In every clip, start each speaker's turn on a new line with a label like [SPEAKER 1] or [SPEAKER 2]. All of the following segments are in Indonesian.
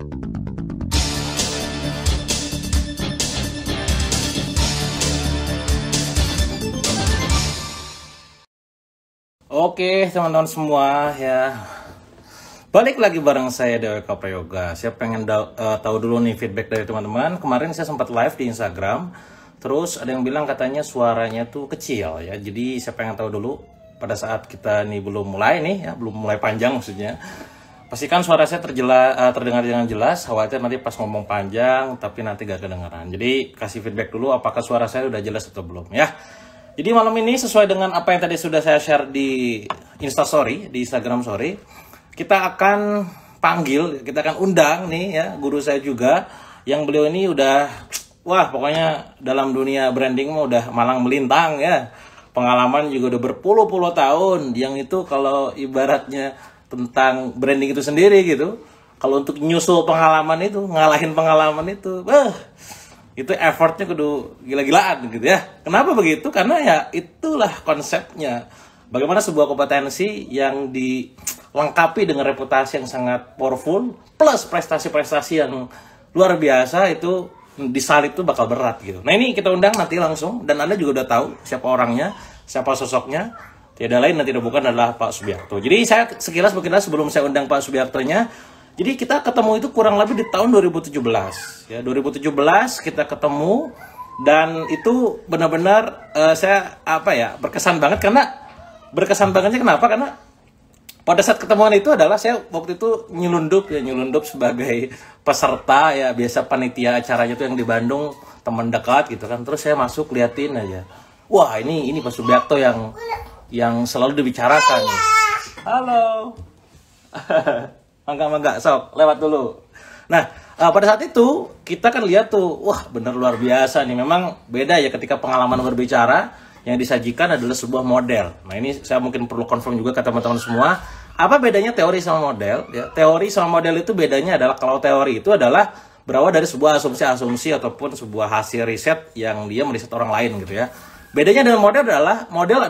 [SPEAKER 1] Oke, teman-teman semua ya. Balik lagi bareng saya DWK Prayoga. Saya pengen tahu dulu nih feedback dari teman-teman. Kemarin saya sempat live di Instagram. Terus ada yang bilang katanya suaranya tuh kecil ya. Jadi saya pengen tahu dulu pada saat kita nih belum mulai nih ya, belum mulai panjang maksudnya. Pastikan suara saya terdengar dengan jelas. Khawatir nanti pas ngomong panjang tapi nanti gak kedengeran. Jadi kasih feedback dulu apakah suara saya udah jelas atau belum ya. Jadi malam ini sesuai dengan apa yang tadi sudah saya share di Instastory, di Instagram Story, kita akan panggil, kita akan undang nih ya guru saya juga, yang beliau ini udah, wah pokoknya dalam dunia branding mah udah malang melintang ya. Pengalaman juga udah berpuluh-puluh tahun, yang itu kalau ibaratnya tentang branding itu sendiri gitu. Kalau untuk nyusul pengalaman itu, ngalahin pengalaman itu, itu effortnya kudu gila-gilaan gitu ya. Kenapa begitu? Karena ya itulah konsepnya. Bagaimana sebuah kompetensi yang dilengkapi dengan reputasi yang sangat powerful plus prestasi-prestasi yang luar biasa, itu disalib itu bakal berat gitu. Nah ini kita undang nanti langsung, dan Anda juga udah tahu siapa orangnya, siapa sosoknya. Tiada lain dan tidak bukan adalah Pak Subiakto. Jadi saya sekilas sebelum saya undang Pak Subiaktonya, jadi kita ketemu itu kurang lebih di tahun 2017. Ya, 2017 kita ketemu, dan itu benar-benar saya berkesan banget. Karena berkesan bangetnya kenapa? Karena pada saat ketemuan itu adalah saya waktu itu nyelundup sebagai peserta ya, biasa panitia acaranya tuh yang di Bandung, teman dekat gitu kan. Terus saya masuk liatin aja. Wah, ini Pak Subiakto yang selalu dibicarakan nih. Halo. Mangga, sok, lewat dulu. Nah, pada saat itu, kita kan lihat tuh, wah bener luar biasa nih. Memang beda ya ketika pengalaman berbicara, yang disajikan adalah sebuah model. Nah, ini saya mungkin perlu confirm juga ke teman-teman semua. Apa bedanya teori sama model? Ya, teori sama model itu bedanya adalah, kalau teori itu adalah berawal dari sebuah asumsi-asumsi ataupun sebuah hasil riset yang dia meriset orang lain gitu ya. Bedanya dengan model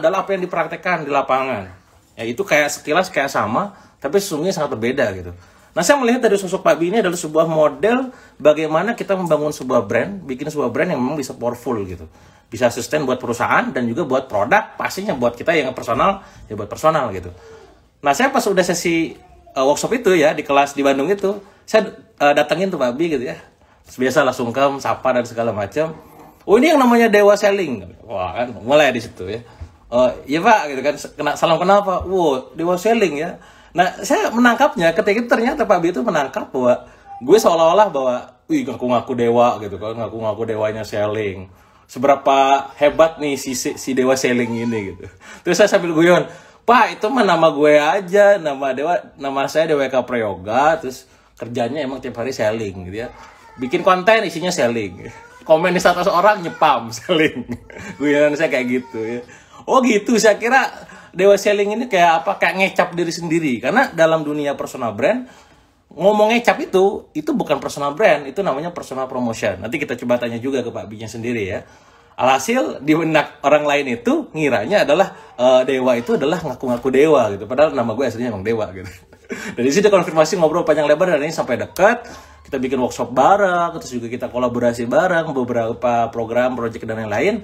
[SPEAKER 1] adalah apa yang dipraktekkan di lapangan. Ya, itu sekilas kayak sama, tapi sesungguhnya sangat berbeda gitu. Nah, saya melihat dari sosok Pak Bi ini adalah sebuah model bagaimana kita membangun sebuah brand, bikin sebuah brand yang memang bisa powerful gitu. Bisa sustain buat perusahaan dan juga buat produk, pastinya buat kita yang personal, ya buat personal gitu. Nah, saya pas udah sesi workshop itu ya, di kelas di Bandung itu, saya datengin tuh Pak Bi gitu ya. Biasa lah sungkem, sapa dan segala macam. Oh, ini yang namanya Dewa Selling. Wah, kan mulai di situ ya. Iya Pak, gitu kan. Salam kenal Pak. Wow, Dewa Selling ya. Nah, saya menangkapnya ketika itu ternyata Pak B itu menangkap bahwa gue seolah-olah bahwa, wih ngaku-ngaku dewa gitu kan, ngaku-ngaku dewanya Selling. Seberapa hebat nih si Dewa Selling ini gitu. Terus saya sambil guyon, Pak itu mah nama gue aja, nama saya DWK Prayoga, terus kerjanya emang tiap hari selling gitu ya. Bikin konten isinya selling. Komen di status orang nyepam selling. Guyonan saya kayak gitu ya. Oh gitu, saya kira Dewa Selling ini kayak ngecap diri sendiri. Karena dalam dunia personal brand, ngomong ngecap itu bukan personal brand, itu namanya personal promotion. Nanti kita coba tanya juga ke Pak Binya sendiri ya. Alhasil di benak orang lain itu ngiranya adalah dewa itu adalah ngaku-ngaku dewa gitu. Padahal nama gue aslinya emang dewa gitu. Dari situ konfirmasi, ngobrol panjang lebar, dan ini sampai dekat. Kita bikin workshop bareng, terus juga kita kolaborasi bareng, beberapa program, project dan lain-lain.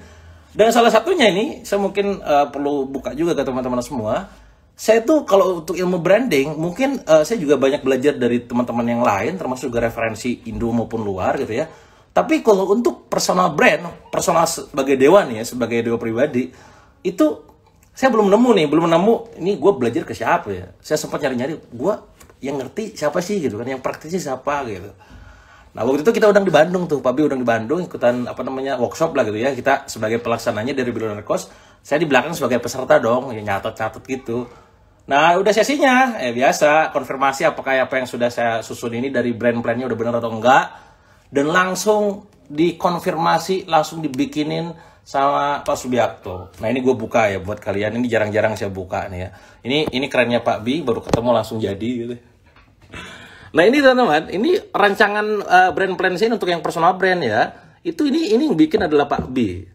[SPEAKER 1] Dan salah satunya ini, saya mungkin perlu buka juga ke teman-teman semua. Saya tuh kalau untuk ilmu branding, mungkin saya juga banyak belajar dari teman-teman yang lain, termasuk juga referensi Indo maupun luar gitu ya. Tapi kalau untuk personal brand, personal sebagai dewa nih ya, sebagai dewa pribadi, itu saya belum nemu. Ini gue belajar ke siapa ya? Saya sempat nyari-nyari, gue yang ngerti siapa sih gitu kan, yang praktisnya siapa gitu. Nah, waktu itu kita undang di Bandung tuh, Pak Bi undang di Bandung, ikutan workshop lah gitu ya. Kita sebagai pelaksananya dari Billionaire Coach, saya di belakang sebagai peserta dong, ya nyatet-nyatet gitu. Nah, udah sesinya, biasa, konfirmasi apakah apa yang sudah saya susun ini dari brand plan-nya udah benar atau enggak. Dan langsung dikonfirmasi, langsung dibikinin sama Pak Subiakto. Nah, ini gue buka ya buat kalian, ini jarang-jarang saya buka nih ya. Ini kerennya Pak Bi, baru ketemu langsung jadi gitu. Nah ini teman-teman, ini rancangan brand plan saya untuk yang personal brand ya. Ini yang bikin adalah Pak B.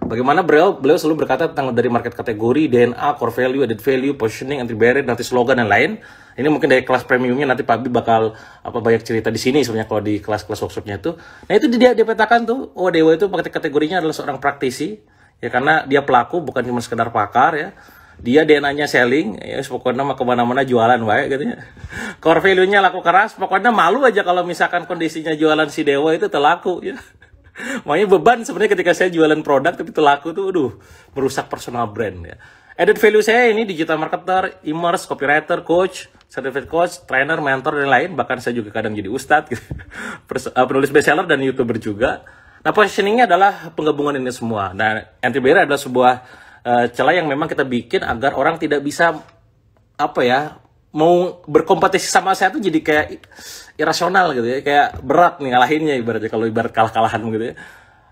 [SPEAKER 1] bagaimana beliau selalu berkata tentang dari market kategori, DNA, core value, added value, positioning, entry barrier, nanti slogan dan lain. Ini mungkin dari kelas premiumnya nanti Pak Bi bakal banyak cerita di sini sebenarnya kalau di kelas-kelas workshopnya itu. Nah itu dia petakan tuh. Oh Dewa itu kategorinya adalah seorang praktisi ya, karena dia pelaku bukan cuma sekedar pakar ya. Dia DNA-nya selling, ya pokoknya mah kemana-mana jualan baik gitu ya. Core value-nya laku keras, pokoknya malu aja kalau misalkan kondisinya jualan si Dewa itu terlaku ya. Makanya beban sebenarnya ketika saya jualan produk tapi terlaku tuh, merusak personal brand ya. Added value saya ini digital marketer, immerse, copywriter, coach, certified coach, trainer, mentor, dan lain. Bahkan saya juga kadang jadi ustadz, gitu. Penulis bestseller dan YouTuber juga. Nah, positioningnya adalah penggabungan ini semua. Nah, entry barrier adalah sebuah celah yang memang kita bikin agar orang tidak bisa, mau berkompetisi sama saya tuh jadi kayak irasional gitu ya. Kayak berat nih ngalahinnya ibaratnya, kalau ibarat kalah-kalahan gitu ya.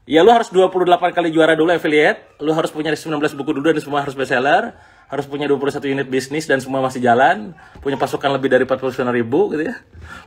[SPEAKER 1] Ya lu harus 28 kali juara dulu affiliate, lu harus punya 19 buku dulu dan semua harus bestseller, harus punya 21 unit bisnis dan semua masih jalan, punya pasukan lebih dari 49.000 gitu ya,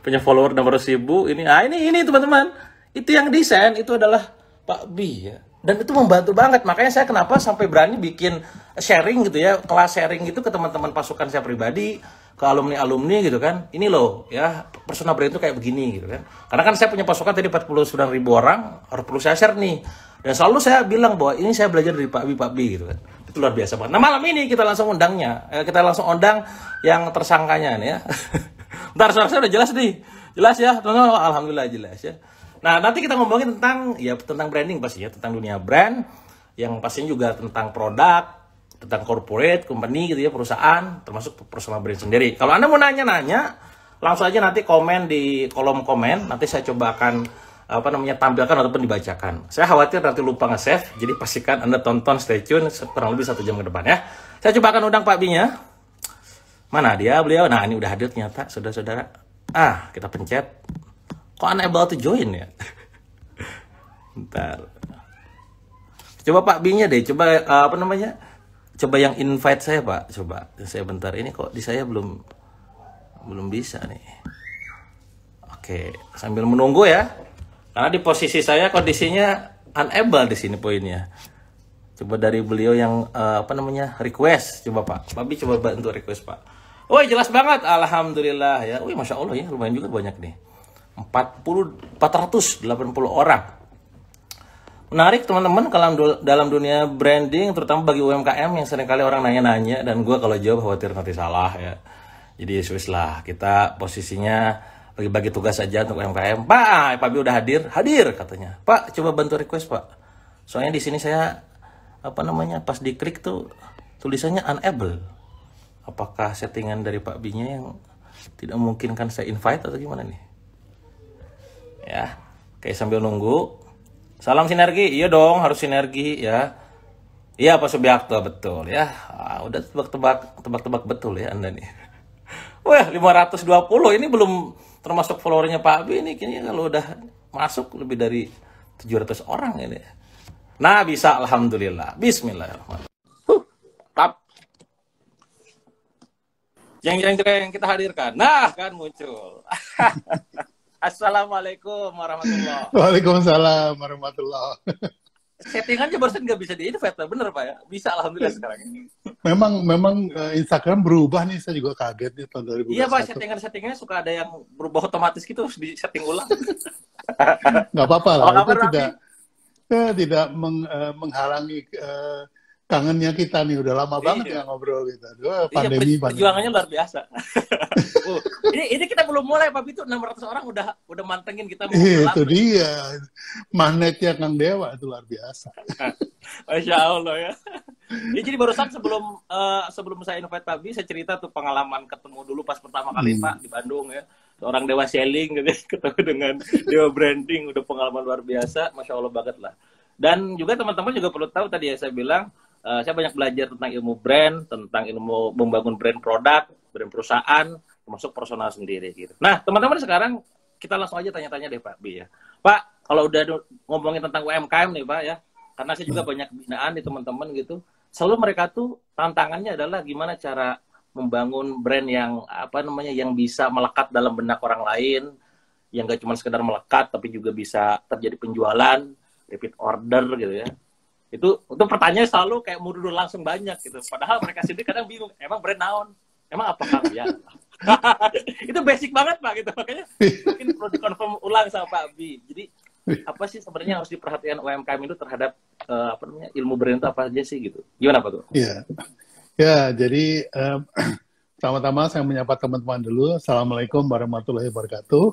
[SPEAKER 1] punya follower 600.000, ini teman-teman, itu yang desain, itu adalah Pak Bi ya. Dan itu membantu banget, makanya saya kenapa sampai berani bikin sharing gitu ya, kelas sharing gitu ke teman-teman pasukan saya pribadi, ke alumni-alumni gitu kan. Ini loh ya, personal brand itu kayak begini gitu kan. Karena kan saya punya pasukan tadi 49.000 orang, harus perlu saya share nih. Dan selalu saya bilang bahwa ini saya belajar dari Pak Bi gitu kan. Itu luar biasa banget. Nah malam ini kita langsung undangnya, kita langsung undang yang tersangkanya nih ya. Bentar, suara saya udah jelas nih. Jelas ya, alhamdulillah jelas ya. Nah nanti kita ngomongin tentang branding pastinya, tentang dunia brand, yang pastinya juga tentang produk, tentang corporate, company gitu ya, perusahaan, termasuk personal brand sendiri. Kalau Anda mau nanya-nanya, langsung aja nanti komen di kolom komen, nanti saya coba akan tampilkan ataupun dibacakan. Saya khawatir nanti lupa nge-save, jadi pastikan Anda tonton, stay tune kurang lebih 1 jam ke depan ya. Saya coba akan undang Pak Bi-nya. Mana dia beliau? Nah, ini udah hadir ternyata, saudara-saudara. Kita pencet. Kok unable to join ya? Bentar. Coba Pak Bi-nya deh, coba coba yang invite saya Pak, coba saya bentar, ini kok di saya belum bisa nih. Oke, sambil menunggu ya, karena di posisi saya kondisinya unable di sini poinnya. Coba dari beliau yang request, coba Pak Bi coba bantu request Pak. Woi jelas banget, alhamdulillah ya. Wih masya Allah ya, lumayan juga banyak nih, 480 orang. Menarik teman-teman kalau dalam dunia branding, terutama bagi UMKM yang seringkali orang nanya-nanya, dan gue kalau jawab khawatir nanti salah ya. Jadi Swiss lah, kita posisinya bagi-bagi tugas saja untuk UMKM. Pak Bi udah hadir katanya. Pak coba bantu request Pak. Soalnya di sini saya pas diklik tuh tulisannya unable. Apakah settingan dari Pak Bi-nya yang tidak memungkinkan saya invite atau gimana nih? Ya, oke sambil nunggu. Salam sinergi, iya dong harus sinergi ya. Iya Pak Subiakto, betul ya. Udah tebak-tebak betul ya Anda nih. Wah 520, ini belum termasuk followernya Pak Bi, ini kayaknya kalau udah masuk lebih dari 700 orang ini. Nah bisa, alhamdulillah. Bismillahirrahmanirrahim. Tap. Yang kita hadirkan, nah kan muncul. Assalamualaikum warahmatullahi wabarakatuh.
[SPEAKER 2] Waalaikumsalam warahmatullahi.
[SPEAKER 1] Settingannya barusan nggak bisa di-invite, bener Pak ya? Bisa alhamdulillah sekarang.
[SPEAKER 2] Memang Instagram berubah nih, saya juga kaget nih tahun 2021.
[SPEAKER 1] Iya Pak, settingannya suka ada yang berubah otomatis gitu, harus di-setting ulang.
[SPEAKER 2] Nggak apa-apa lah,
[SPEAKER 1] itu
[SPEAKER 2] tidak menghalangi kangennya kita nih, udah lama banget nggak ngobrol kita. Pandemi.
[SPEAKER 1] Perjuangannya luar biasa. Ini kita belum mulai Pak, itu 600 orang udah mantengin kita.
[SPEAKER 2] Itu dia magnetnya Kang Dewa, itu luar biasa.
[SPEAKER 1] Masya Allah ya. Jadi barusan sebelum saya invite Pak Bi, saya cerita tuh pengalaman ketemu dulu pas pertama kali Pak di Bandung ya. Seorang Dewa Selling gitu, ketemu dengan Dewa Branding, udah pengalaman luar biasa, Masya Allah banget lah. Dan juga teman-teman juga perlu tahu tadi ya, saya bilang saya banyak belajar tentang ilmu brand, tentang ilmu membangun brand produk, brand perusahaan, termasuk personal sendiri gitu. Nah, teman-teman sekarang kita langsung aja tanya-tanya deh Pak Bi ya. Pak, kalau udah ngomongin tentang UMKM nih Pak ya, karena saya juga banyak binaan di teman-teman gitu, selalu mereka tuh tantangannya adalah gimana cara membangun brand yang yang bisa melekat dalam benak orang lain, yang gak cuma sekedar melekat tapi juga bisa terjadi penjualan, repeat order gitu ya. Itu pertanyaan selalu kayak mundur langsung banyak gitu. Padahal mereka sendiri kadang bingung, emang brand naon? Emang apa Kang? Ya. Itu basic banget Pak gitu. Makanya mungkin perlu dikonfirm ulang sama Pak Abi. Jadi apa sih sebenarnya yang harus diperhatikan UMKM itu terhadap ilmu brand itu apa aja sih gitu? Gimana Pak tuh?
[SPEAKER 2] Iya. Ya, jadi pertama-tama saya menyapa teman-teman dulu. Assalamualaikum warahmatullahi wabarakatuh.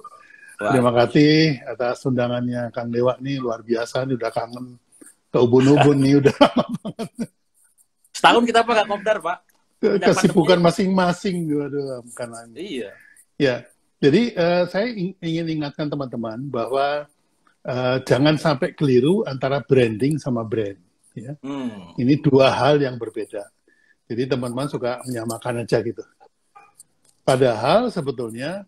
[SPEAKER 1] Wah,
[SPEAKER 2] Terima kasih atas undangannya Kang Dewa nih, luar biasa nih, udah kangen ke ubun-ubun nih, udah lama banget.
[SPEAKER 1] setahun kita Pak nggak kopdar Pak.
[SPEAKER 2] Kesibukan masing-masing, aduh, bukan lagi.
[SPEAKER 1] Iya.
[SPEAKER 2] Ya, jadi saya ingin ingatkan teman-teman bahwa jangan sampai keliru antara branding sama brand. Ya. Ini dua hal yang berbeda. Jadi teman-teman suka menyamakan aja gitu. Padahal sebetulnya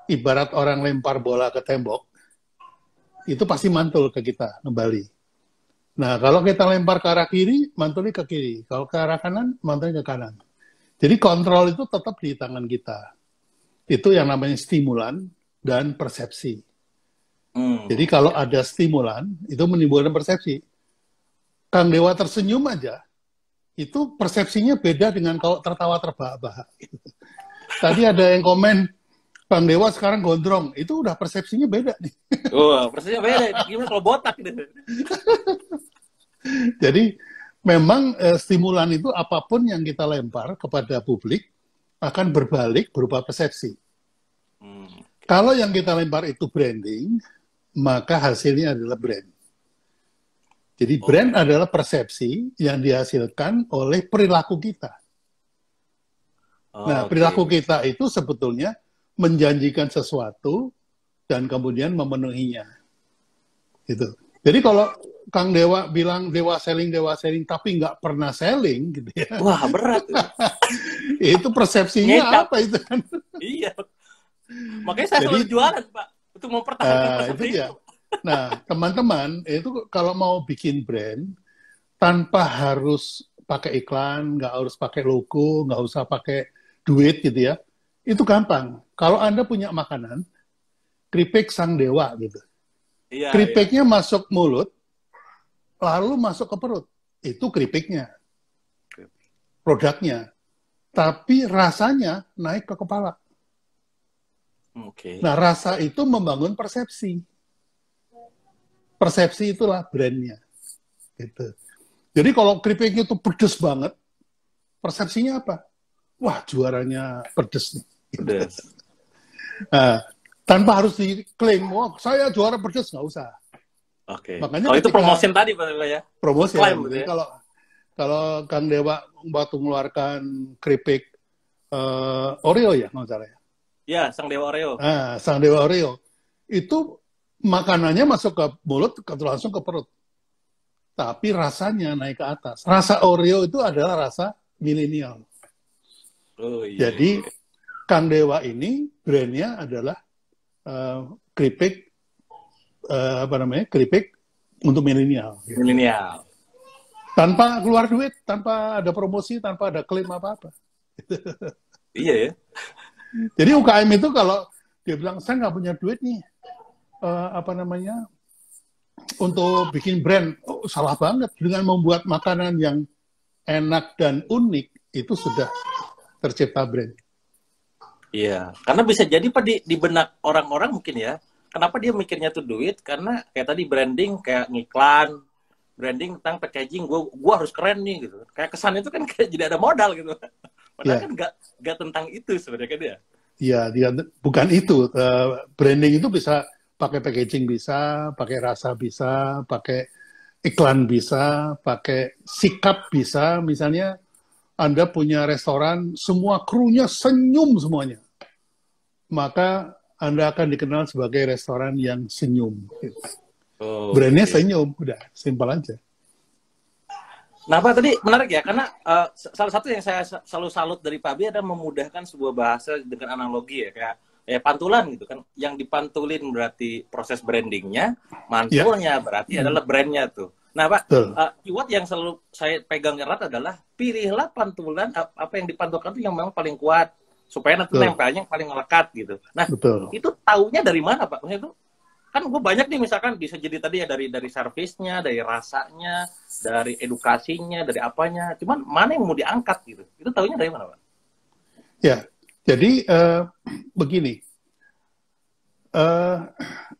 [SPEAKER 2] ibarat orang lempar bola ke tembok, itu pasti mantul ke kita kembali. Nah, kalau kita lempar ke arah kiri, mantulnya ke kiri. Kalau ke arah kanan, mantulnya ke kanan. Jadi kontrol itu tetap di tangan kita. Itu yang namanya stimulan dan persepsi. Jadi kalau ada stimulan, itu menimbulkan persepsi. Kang Dewa tersenyum aja, itu persepsinya beda dengan kalau tertawa terbahak-bahak. Tadi ada yang komen, Kang Dewa sekarang gondrong, itu udah persepsinya beda nih.
[SPEAKER 1] Oh, persepsinya beda. Gimana kalau botak gitu?
[SPEAKER 2] Jadi memang stimulan itu apapun yang kita lempar kepada publik akan berbalik berupa persepsi. Kalau yang kita lempar itu branding, maka hasilnya adalah brand. Jadi brand adalah persepsi yang dihasilkan oleh perilaku kita. Nah, perilaku kita itu sebetulnya menjanjikan sesuatu dan kemudian memenuhinya. Gitu. Jadi kalau Kang Dewa bilang dewa selling tapi nggak pernah selling, gitu ya.
[SPEAKER 1] Wah, berat.
[SPEAKER 2] Itu persepsinya
[SPEAKER 1] Ngecap.
[SPEAKER 2] apa itu kan?
[SPEAKER 1] Iya. Makanya saya selalu jualan, Pak. Untuk mempertahankan persepsi
[SPEAKER 2] itu. Nah, teman-teman, itu kalau mau bikin brand, tanpa harus pakai iklan, nggak harus pakai logo, nggak usah pakai duit gitu ya, itu gampang. Kalau Anda punya makanan, keripik sang dewa gitu.
[SPEAKER 1] Iya,
[SPEAKER 2] Keripiknya masuk mulut, lalu masuk ke perut. Itu keripiknya. Produknya. Tapi rasanya naik ke kepala. Nah, rasa itu membangun persepsi. Persepsi itulah brandnya. Gitu. Jadi kalau keripiknya itu pedes banget, persepsinya apa? Wah, juaranya pedes nih.
[SPEAKER 1] pedes.
[SPEAKER 2] Nah, tanpa harus diklaim, wah saya juara pedes, nggak usah.
[SPEAKER 1] Makanya itu promosi tadi Pak ya.
[SPEAKER 2] Promosi. Jadi ya? Kalau Kang Dewa waktu mengeluarkan keripik Oreo ya, nggak salah ya.
[SPEAKER 1] Ya, Sang Dewa Oreo.
[SPEAKER 2] Nah, Sang Dewa Oreo itu makanannya masuk ke mulut, langsung ke perut. Tapi rasanya naik ke atas. Rasa Oreo itu adalah rasa milenial.
[SPEAKER 1] Iya.
[SPEAKER 2] Jadi Kang Dewa ini brandnya adalah keripik keripik untuk milenial. Gitu.
[SPEAKER 1] Milenial.
[SPEAKER 2] Tanpa keluar duit, tanpa ada promosi, tanpa ada klaim apa-apa.
[SPEAKER 1] Iya ya.
[SPEAKER 2] Jadi UKM itu kalau dia bilang saya nggak punya duit nih, untuk bikin brand, salah banget. Dengan membuat makanan yang enak dan unik, itu sudah tercipta brand.
[SPEAKER 1] Iya, karena bisa jadi Pak di benak orang-orang mungkin ya, kenapa dia mikirnya tuh duit, karena kayak tadi branding, kayak ngiklan, branding tentang packaging, gue harus keren nih gitu. Kayak kesan itu kan kayak jadi ada modal gitu. Padahal kan nggak tentang itu sebenarnya kan ya.
[SPEAKER 2] Iya, bukan itu. Branding itu bisa pakai packaging, bisa pakai rasa, bisa pakai iklan, bisa pakai sikap, bisa. Misalnya Anda punya restoran, semua krunya senyum semuanya, maka Anda akan dikenal sebagai restoran yang senyum. Brandnya senyum, udah simpel aja.
[SPEAKER 1] Nah Pak, tadi menarik ya, karena salah satu yang saya selalu salut dari Pak Abi adalah memudahkan sebuah bahasa dengan analogi ya, kayak pantulan gitu kan. Yang dipantulin berarti proses brandingnya, mantulnya berarti adalah brandnya tuh. Nah Pak, keyword yang selalu saya pegang erat adalah pilihlah pantulan, apa yang dipantulkan itu yang memang paling kuat, supaya nanti nempelnya paling melekat gitu. Nah, itu taunya dari mana Pak? Maksudnya itu kan gue banyak nih misalkan bisa jadi tadi ya dari servisnya, dari rasanya, dari edukasinya, dari apanya. Cuman mana yang mau diangkat gitu? Itu tahunya dari mana, Pak?
[SPEAKER 2] Ya, jadi begini,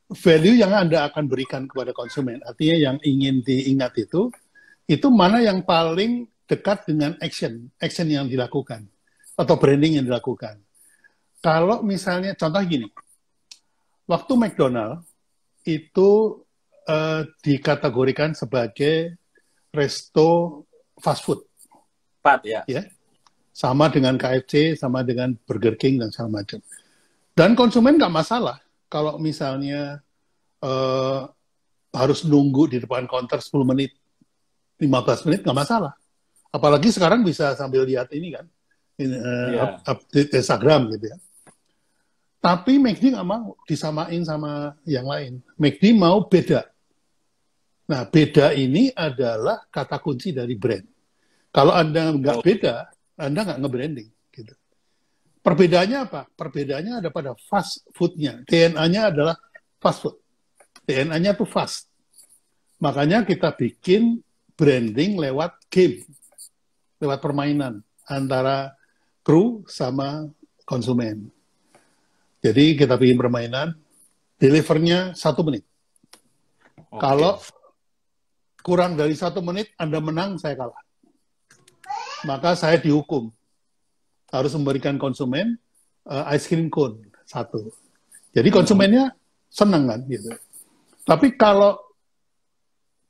[SPEAKER 2] value yang Anda akan berikan kepada konsumen, artinya yang ingin diingat itu mana yang paling dekat dengan action yang dilakukan, atau branding yang dilakukan. Kalau misalnya, contoh gini, waktu McDonald itu dikategorikan sebagai resto fast food.
[SPEAKER 1] Ya.
[SPEAKER 2] Ya, sama dengan KFC, sama dengan Burger King, dan segala macam. Dan konsumen nggak masalah kalau misalnya harus nunggu di depan counter 10 menit, 15 menit, nggak masalah. Apalagi sekarang bisa sambil lihat ini kan, update Instagram gitu ya. Tapi McD nggak mau disamain sama yang lain. McD mau beda. Nah, beda ini adalah kata kunci dari brand. Kalau Anda nggak beda, Anda nggak nge-branding. Gitu. Perbedaannya apa? Perbedaannya ada pada fast food-nya. DNA-nya adalah fast food. DNA-nya tuh fast. Makanya kita bikin branding lewat game. Lewat permainan antara kru sama konsumen. Jadi kita bikin permainan, delivernya 1 menit. Okay. Kalau kurang dari 1 menit, Anda menang, saya kalah. Maka saya dihukum. Harus memberikan konsumen ice cream cone 1. Jadi konsumennya senang kan gitu. Tapi kalau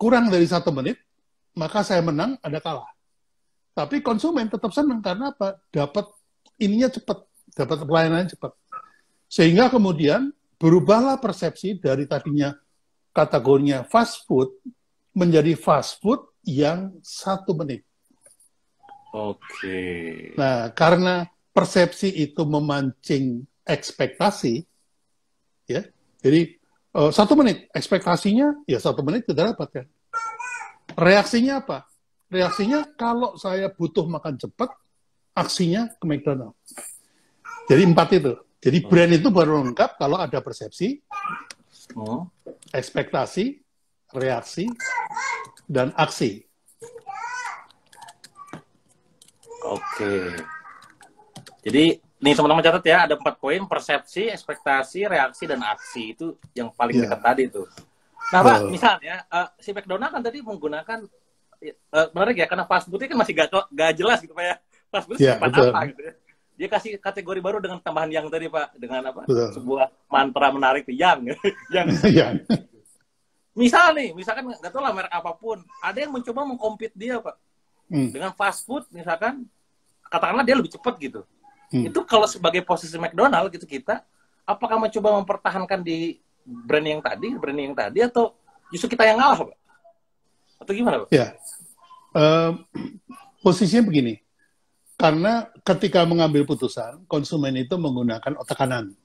[SPEAKER 2] kurang dari 1 menit, maka saya menang, Anda kalah. Tapi konsumen tetap senang karena apa? Dapat ininya cepat, dapat pelayanannya cepat. Sehingga kemudian berubahlah persepsi dari tadinya kategorinya fast food menjadi fast food yang 1 menit.
[SPEAKER 1] Oke.
[SPEAKER 2] Nah, karena persepsi itu memancing ekspektasi, ya. Jadi 1 menit ekspektasinya ya 1 menit kita dapatkan. Reaksinya apa? Reaksinya kalau saya butuh makan cepat, aksinya ke McDonald's. Jadi 4 itu. Jadi brand itu baru lengkap kalau ada persepsi, ekspektasi, reaksi, dan aksi.
[SPEAKER 1] Oke. Jadi, nih teman-teman catat ya, ada 4 poin, persepsi, ekspektasi, reaksi, dan aksi. Itu yang paling dekat tadi tuh. Nah, Pak, misalnya, si McDonald kan tadi menggunakan, menarik ya, karena fast food kan masih gak jelas gitu Pak ya. Fast food apa gitu ya. Dia kasih kategori baru dengan tambahan yang tadi Pak, dengan apa? Betul. Sebuah mantra menarik yang. Misalkan nggak tahu lah merek apapun, ada yang mencoba mengkompet dia Pak dengan fast food misalkan, katakanlah dia lebih cepat gitu. Itu kalau sebagai posisi McDonald gitu kita, apakah mencoba mempertahankan di branding yang tadi atau justru kita yang ngalah Pak? Atau gimana Pak?
[SPEAKER 2] Ya, posisinya begini. Karena ketika mengambil putusan, konsumen itu menggunakan otak kanan.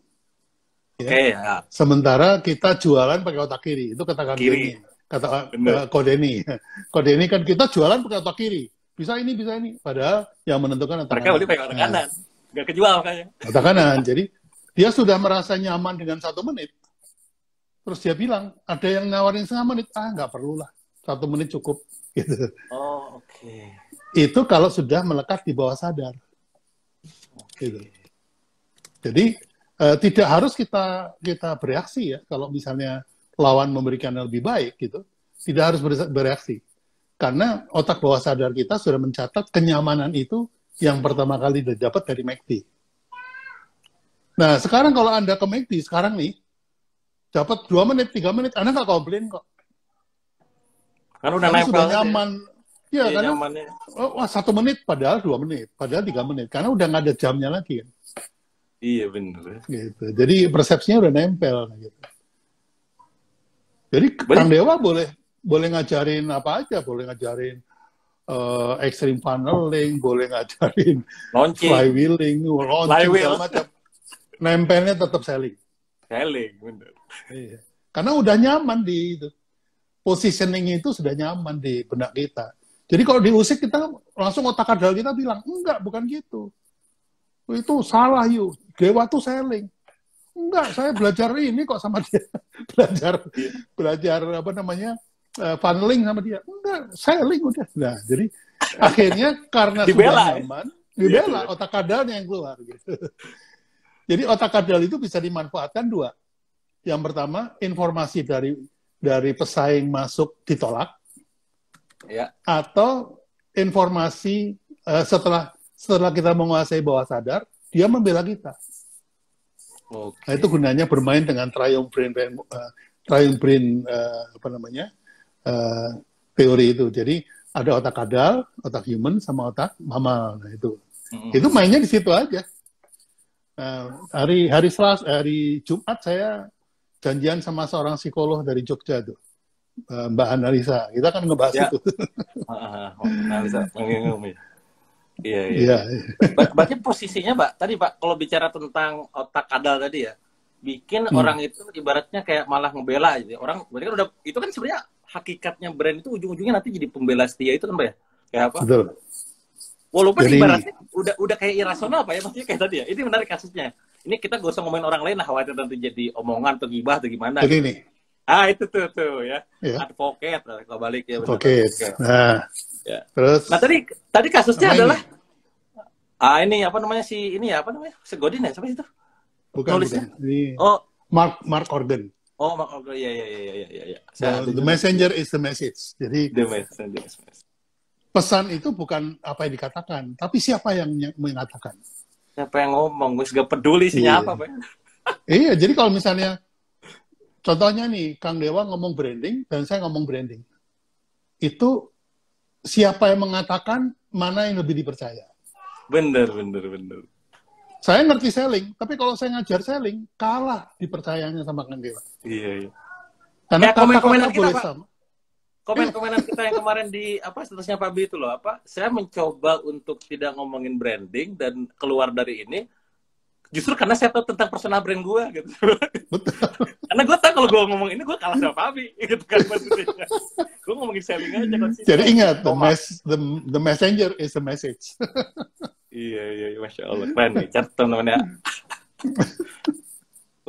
[SPEAKER 2] Ya. Sementara kita jualan pakai otak kiri. Itu kata kiri. Kata kode ini. Kode ini kan kita jualan pakai otak kiri. Bisa ini. Padahal yang menentukan otak kanan.
[SPEAKER 1] Mereka udah pakai otak kanan. Nggak kejual kayaknya.
[SPEAKER 2] Otak kanan. Jadi dia sudah merasa nyaman dengan 1 menit. Terus dia bilang, ada yang nawarin 1/2 menit. Nggak perlu lah. 1 menit cukup. Gitu.
[SPEAKER 1] Oh, oke.
[SPEAKER 2] Itu kalau sudah melekat di bawah sadar. Gitu. Jadi tidak harus kita bereaksi ya kalau misalnya lawan memberikan yang lebih baik gitu. Tidak harus bereaksi. Karena otak bawah sadar kita sudah mencatat kenyamanan itu yang pertama kali didapat dari McD. Nah, sekarang kalau Anda ke McD sekarang nih dapat 2 menit, 3 menit, Anda nggak komplain kok.
[SPEAKER 1] Kan udah
[SPEAKER 2] sudah nyaman. Ya, karena 1 menit, padahal 2 menit, padahal 3 menit. Karena udah nggak ada jamnya lagi. Kan?
[SPEAKER 1] Iya, benar.
[SPEAKER 2] Gitu. Jadi persepsinya udah nempel. Gitu. Jadi Kang Dewa boleh ngajarin apa aja. Boleh ngajarin extreme funneling, boleh ngajarin flywheeling, launching, segala macam. Nempelnya tetap selling.
[SPEAKER 1] Selling, benar.
[SPEAKER 2] Iya. Karena udah nyaman di itu. Positioning itu sudah nyaman di benak kita. Jadi kalau diusik kita langsung otak kadal kita bilang, enggak, bukan gitu. Itu salah yuk. Dewa tuh selling. Enggak, saya belajar ini kok sama dia. belajar
[SPEAKER 1] Iya.
[SPEAKER 2] belajar apa namanya funneling sama dia. Enggak, selling udah. Nah, jadi akhirnya karena sudah
[SPEAKER 1] Dibela, ya?
[SPEAKER 2] nyaman,
[SPEAKER 1] Iya,
[SPEAKER 2] dibela
[SPEAKER 1] iya.
[SPEAKER 2] otak kadalnya yang keluar gitu. Jadi otak kadal itu bisa dimanfaatkan dua. Yang pertama, informasi dari pesaing masuk ditolak,
[SPEAKER 1] Ya.
[SPEAKER 2] atau informasi setelah kita menguasai bawah sadar, dia membela kita. Nah, itu
[SPEAKER 1] Oke.
[SPEAKER 2] gunanya bermain dengan triune brain apa namanya teori itu. Jadi ada otak kadal, otak human, sama otak mammal. Nah, itu mainnya di situ aja. Hari Jumat saya janjian sama seorang psikolog dari Jogja tuh, Mbak Analisa. Kita kan ngebahas
[SPEAKER 1] Ya.
[SPEAKER 2] itu.
[SPEAKER 1] Analisa mengingumi. Iya, iya,
[SPEAKER 2] Iya.
[SPEAKER 1] iya. Berarti posisinya, Pak, tadi Pak, kalau bicara tentang otak kadal tadi ya, bikin orang itu ibaratnya kayak malah ngebela aja. Orang berarti kan udah, itu kan sebenarnya hakikatnya brand itu ujung-ujungnya nanti jadi pembela setia itu kan, Pak ya? Kayak apa?
[SPEAKER 2] Betul.
[SPEAKER 1] Walaupun
[SPEAKER 2] Jadi
[SPEAKER 1] ibaratnya udah kayak irasional, Pak ya, maksudnya kayak tadi ya. Ini menarik kasusnya. Ini kita gak usah ngomongin orang lain lah, khawatir nanti jadi omongan atau gibah atau gimana.
[SPEAKER 2] jadi
[SPEAKER 1] Gitu.
[SPEAKER 2] nih,
[SPEAKER 1] Itu tuh ya.
[SPEAKER 2] ya,
[SPEAKER 1] Advokat, kalau balik ya benar.
[SPEAKER 2] oke. Nah,
[SPEAKER 1] Ya.
[SPEAKER 2] terus
[SPEAKER 1] Nah tadi kasusnya
[SPEAKER 2] sama
[SPEAKER 1] adalah
[SPEAKER 2] ini,
[SPEAKER 1] ini apa namanya ini ya apa namanya Segodin ya siapa itu
[SPEAKER 2] bukan.
[SPEAKER 1] nulisnya?
[SPEAKER 2] Ini
[SPEAKER 1] Oh
[SPEAKER 2] Mark Organ.
[SPEAKER 1] iya iya iya iya iya iya.
[SPEAKER 2] The messenger is the message. Jadi
[SPEAKER 1] The messenger.
[SPEAKER 2] pesan itu bukan apa yang dikatakan, tapi siapa yang mengatakan.
[SPEAKER 1] Siapa yang ngomong? Gue gak peduli sih
[SPEAKER 2] Iya.
[SPEAKER 1] apa, Pak.
[SPEAKER 2] Iya, jadi kalau misalnya contohnya nih, Kang Dewa ngomong branding dan saya ngomong branding. Itu siapa yang mengatakan, mana yang lebih dipercaya.
[SPEAKER 1] Bener.
[SPEAKER 2] Saya ngerti selling, tapi kalau saya ngajar selling, kalah dipercayanya sama Kang Dewa.
[SPEAKER 1] Iya.
[SPEAKER 2] Karena
[SPEAKER 1] Komen-komenan
[SPEAKER 2] kata-kata
[SPEAKER 1] kita,
[SPEAKER 2] boleh
[SPEAKER 1] Pak.
[SPEAKER 2] sama.
[SPEAKER 1] Komen-komenan kita yang kemarin di statusnya Pak Bi itu loh, saya mencoba untuk tidak ngomongin branding dan keluar dari ini justru karena saya tahu tentang personal brand gue gitu.
[SPEAKER 2] Betul.
[SPEAKER 1] Karena gue tahu kalau gue ngomong ini gue kalah sama Pak Bi gitu kan maksudnya. Gue ngomongin selling aja konsisten.
[SPEAKER 2] Jadi ingat, the messenger is the message.
[SPEAKER 1] Iya, Masya Allah. Keren nih, catat teman-teman ya.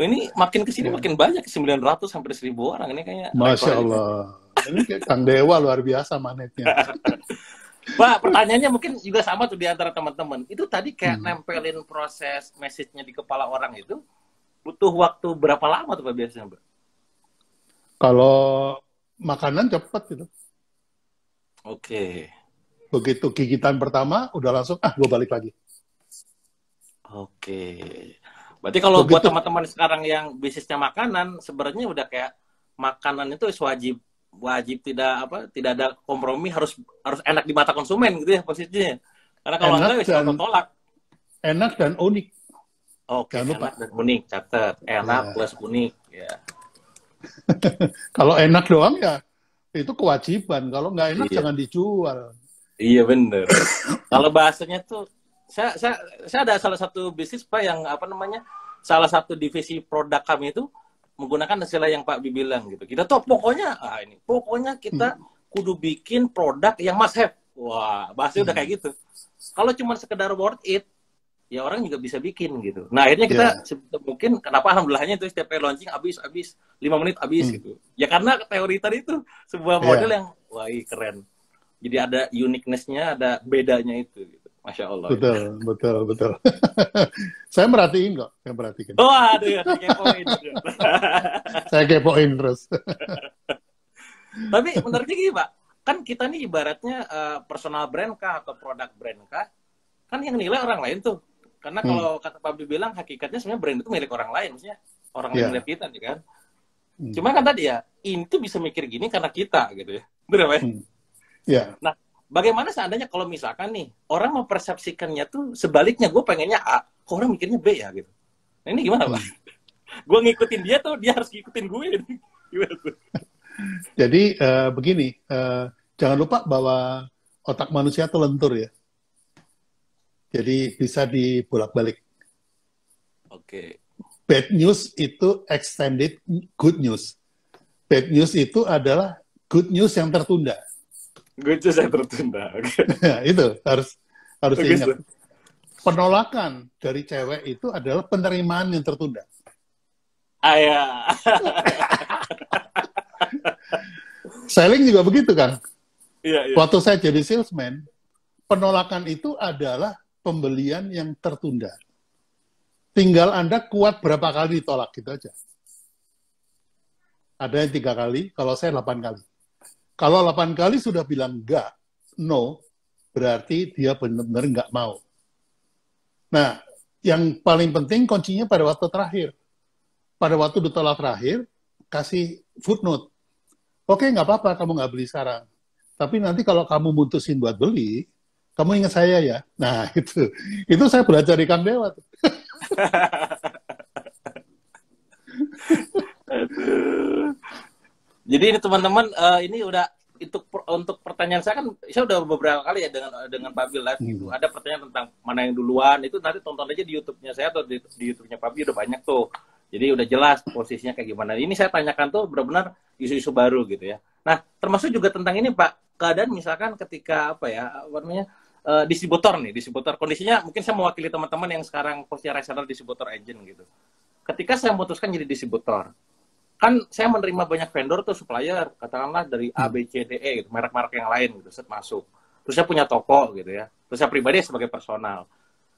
[SPEAKER 1] Ini makin kesini makin banyak, 900 sampai 1.000 orang. Ini kayaknya
[SPEAKER 2] Masya Allah. Ini kayak Kang Dewa luar biasa manetnya.
[SPEAKER 1] Pak, pertanyaannya mungkin juga sama tuh di antara teman-teman. Itu tadi kayak nempelin proses message-nya di kepala orang itu, butuh waktu berapa lama tuh Pak biasanya, Pak?
[SPEAKER 2] Kalau makanan cepat gitu.
[SPEAKER 1] Oke.
[SPEAKER 2] Begitu gigitan pertama, udah langsung, gue balik lagi.
[SPEAKER 1] Oke. Berarti kalau buat teman-teman sekarang yang bisnisnya makanan, sebenarnya udah kayak makanan itu wajib tidak ada kompromi, harus enak di mata konsumen gitu ya posisinya. Karena kalau enggak bisa tolak.
[SPEAKER 2] Enak dan unik.
[SPEAKER 1] Oke, enak dan unik, catat. Enak plus unik, ya.
[SPEAKER 2] Kalau enak doang ya itu kewajiban. Kalau nggak enak jangan dijual.
[SPEAKER 1] Iya bener. Kalau bahasanya tuh saya ada salah satu bisnis Pak yang salah satu divisi produk kami itu menggunakan istilah yang Pak Bi bilang gitu. Kita tuh pokoknya kita kudu bikin produk yang must have. Wah, bahasanya udah kayak gitu. Kalau cuma sekedar worth it, ya orang juga bisa bikin gitu. Nah, akhirnya kita mungkin kenapa alhamdulillahnya itu setiap kali launching habis 5 menit habis gitu. Ya karena teori tadi itu sebuah model yang wah, keren. Jadi ada uniqueness-nya, ada bedanya itu gitu. Masya Allah.
[SPEAKER 2] Betul. Saya merhatiin kok, saya perhatikan.
[SPEAKER 1] Oh, aduh ya, kepoin.
[SPEAKER 2] Saya kepoin terus.
[SPEAKER 1] Tapi menariknya gini, Pak. Kan kita nih ibaratnya personal brand kah atau produk brand kah? Kan yang nilai orang lain tuh. Karena kalau kata Pak Bi bilang, hakikatnya sebenarnya brand itu milik orang lain. Maksudnya orang lain lihat kita nih kan. Cuma kan tadi ya, ini tuh bisa mikir gini karena kita gitu ya. Bener Pak?
[SPEAKER 2] Ya.
[SPEAKER 1] Nah, bagaimana seandainya kalau misalkan nih orang mempersepsikannya tuh sebaliknya, gue pengennya A, kok orang mikirnya B ya gitu. Nah ini gimana Pak? Gue ngikutin dia tuh, dia harus ngikutin gue. Gimana tuh?
[SPEAKER 2] Jadi begini, jangan lupa bahwa otak manusia itu lentur ya. Jadi bisa dibolak-balik.
[SPEAKER 1] Oke.
[SPEAKER 2] Bad news itu extended good news. Bad news itu adalah good news yang tertunda.
[SPEAKER 1] Good news yang tertunda. Okay.
[SPEAKER 2] Itu harus diingat. Penolakan dari cewek itu adalah penerimaan yang tertunda.
[SPEAKER 1] Ah, ya.
[SPEAKER 2] Selling juga begitu kan.
[SPEAKER 1] Iya, iya.
[SPEAKER 2] Waktu saya jadi salesman, penolakan itu adalah pembelian yang tertunda. Tinggal Anda kuat berapa kali ditolak, gitu aja. Ada yang 3 kali, kalau saya 8 kali. Kalau 8 kali sudah bilang enggak, no, berarti dia benar-benar enggak mau. Nah, yang paling penting kuncinya pada waktu terakhir. Pada waktu ditolak terakhir, kasih footnote. Oke, nggak apa-apa, kamu nggak beli sekarang. Tapi nanti kalau kamu mutusin buat beli, kamu ingat saya ya. Nah, itu saya belajar di Kang Dewa.
[SPEAKER 1] Jadi ini teman-teman, ini udah untuk pertanyaan saya kan saya udah beberapa kali ya dengan Pak Bil live gitu. Ada pertanyaan tentang mana yang duluan, itu nanti tonton aja di YouTube-nya saya atau di YouTube-nya Pak Bil udah banyak tuh. Jadi udah jelas posisinya kayak gimana. Ini saya tanyakan tuh benar-benar isu-isu baru gitu ya. Nah, termasuk juga tentang ini Pak, keadaan misalkan ketika apa ya, apa namanya, distributor kondisinya mungkin saya mewakili teman-teman yang sekarang posisinya reseller distributor agent gitu. Ketika saya memutuskan jadi distributor, kan saya menerima banyak vendor tuh, supplier, katakanlah dari A, B, C, D, E gitu, merek-merek yang lain gitu, set masuk. Terus saya punya toko gitu ya. Terus saya pribadi sebagai personal.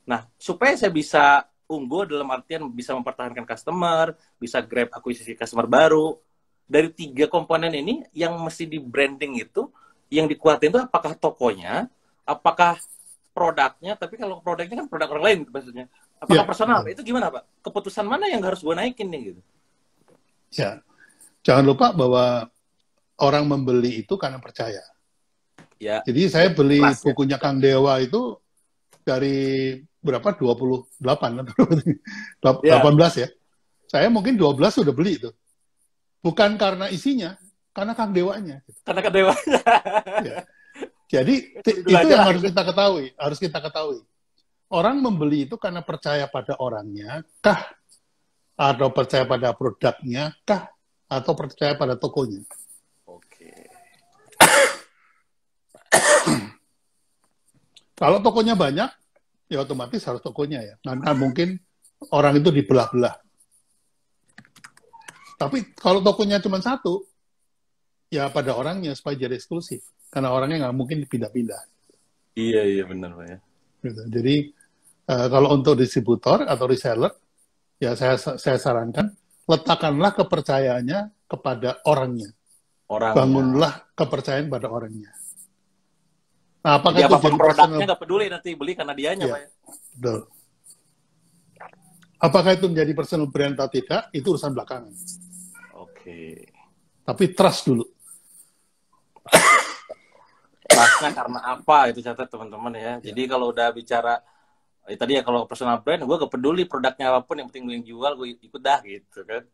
[SPEAKER 1] Nah, supaya saya bisa unggul dalam artian bisa mempertahankan customer, bisa grab akuisisi customer baru, dari 3 komponen ini yang mesti di branding itu, yang dikuatin itu apakah tokonya, apakah produknya, tapi kalau produknya kan produk orang lain maksudnya. Apakah personal? Itu gimana Pak? Keputusan mana yang harus gue naikin nih gitu?
[SPEAKER 2] Ya, jangan lupa bahwa orang membeli itu karena percaya.
[SPEAKER 1] Ya.
[SPEAKER 2] Jadi saya beli
[SPEAKER 1] Kelas,
[SPEAKER 2] bukunya Kang Dewa itu dari berapa? 28 atau 18 ya. Saya mungkin 12 sudah beli itu. Bukan karena isinya, karena Kang Dewanya.
[SPEAKER 1] Karena Kang Dewanya.
[SPEAKER 2] Ya. Jadi itu yang harus kita ketahui. Orang membeli itu karena percaya pada orangnya, kah? Atau percaya pada produknya, kah? Atau percaya pada tokonya?
[SPEAKER 1] Oke.
[SPEAKER 2] Kalau tokonya banyak, ya otomatis harus tokonya ya. Karena mungkin orang itu dibelah-belah. Tapi kalau tokonya cuma satu, ya pada orangnya supaya jadi eksklusif. Karena orangnya nggak mungkin pindah-pindah.
[SPEAKER 1] Iya benar Pak ya.
[SPEAKER 2] Gitu. Jadi kalau untuk distributor atau reseller, ya saya sarankan letakkanlah kepercayaannya kepada orangnya. Bangunlah kepercayaan pada orangnya. Nah, apakah
[SPEAKER 1] jadi
[SPEAKER 2] itu
[SPEAKER 1] apapun
[SPEAKER 2] jadi
[SPEAKER 1] produknya nggak peduli, nanti beli karena dianya
[SPEAKER 2] ya,
[SPEAKER 1] Pak ya.
[SPEAKER 2] Betul. Apakah itu menjadi personal brand atau tidak, itu urusan belakangan.
[SPEAKER 1] Oke.
[SPEAKER 2] Tapi trust dulu.
[SPEAKER 1] Trustnya karena apa itu catat teman-teman ya. Jadi kalau udah bicara tadi ya, kalau personal brand, gue gak peduli produknya apapun, yang penting gue yang jual, gue ikut dah gitu kan.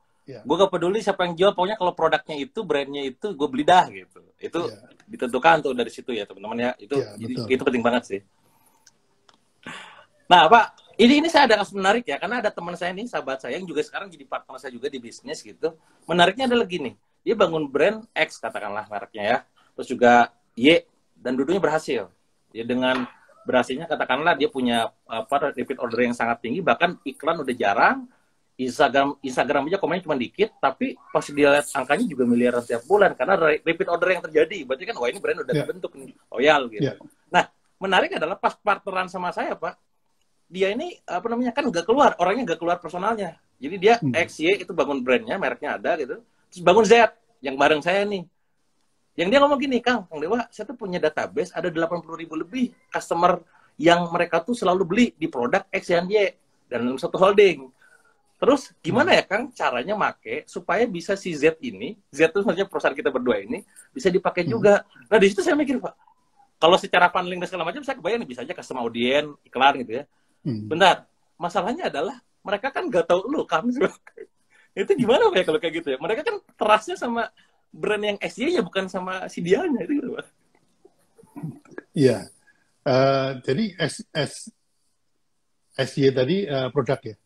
[SPEAKER 1] Gue gak peduli siapa yang jual, pokoknya kalau produknya itu, brandnya itu, gue beli dah gitu. Itu ditentukan tuh dari situ ya teman-teman ya. Itu penting banget sih. Nah Pak, ini saya ada kasus menarik ya, karena ada teman saya nih, sahabat saya yang juga sekarang jadi partner saya juga di bisnis gitu. Menariknya adalah gini, dia bangun brand X katakanlah mereknya ya, terus juga Y, dan dulunya berhasil. Dia dengan berhasilnya katakanlah dia punya repeat order yang sangat tinggi, bahkan iklan udah jarang, Instagram aja komennya cuma dikit, tapi pas dia lihat angkanya juga miliaran setiap bulan karena repeat order yang terjadi. Berarti kan wah ini brand udah terbentuk nih, loyal gitu. Nah, menarik adalah pas partneran sama saya Pak, dia ini apa namanya kan nggak keluar, orangnya nggak keluar personalnya. Jadi dia XY itu bangun brandnya, mereknya ada gitu. Terus bangun Z yang bareng saya nih. Yang dia ngomong gini, Kang Dewa, saya tuh punya database ada 80.000 lebih customer yang mereka tuh selalu beli di produk X dan Y dan dalam satu holding. Terus gimana ya Kang caranya make supaya bisa si Z ini, Z itu maksudnya perusahaan kita berdua ini bisa dipakai juga. Nah di situ saya mikir Pak, kalau secara funneling dan segala macam saya kebayang bisa aja custom audience, iklan gitu ya. Bentar, masalahnya adalah mereka kan nggak tahu lu kami itu gimana Pak ya kalau kayak gitu ya? Mereka kan trustnya sama brand yang SY ya, bukan sama si dianya itu gitu Pak.
[SPEAKER 2] Iya. Jadi SY tadi produk ya?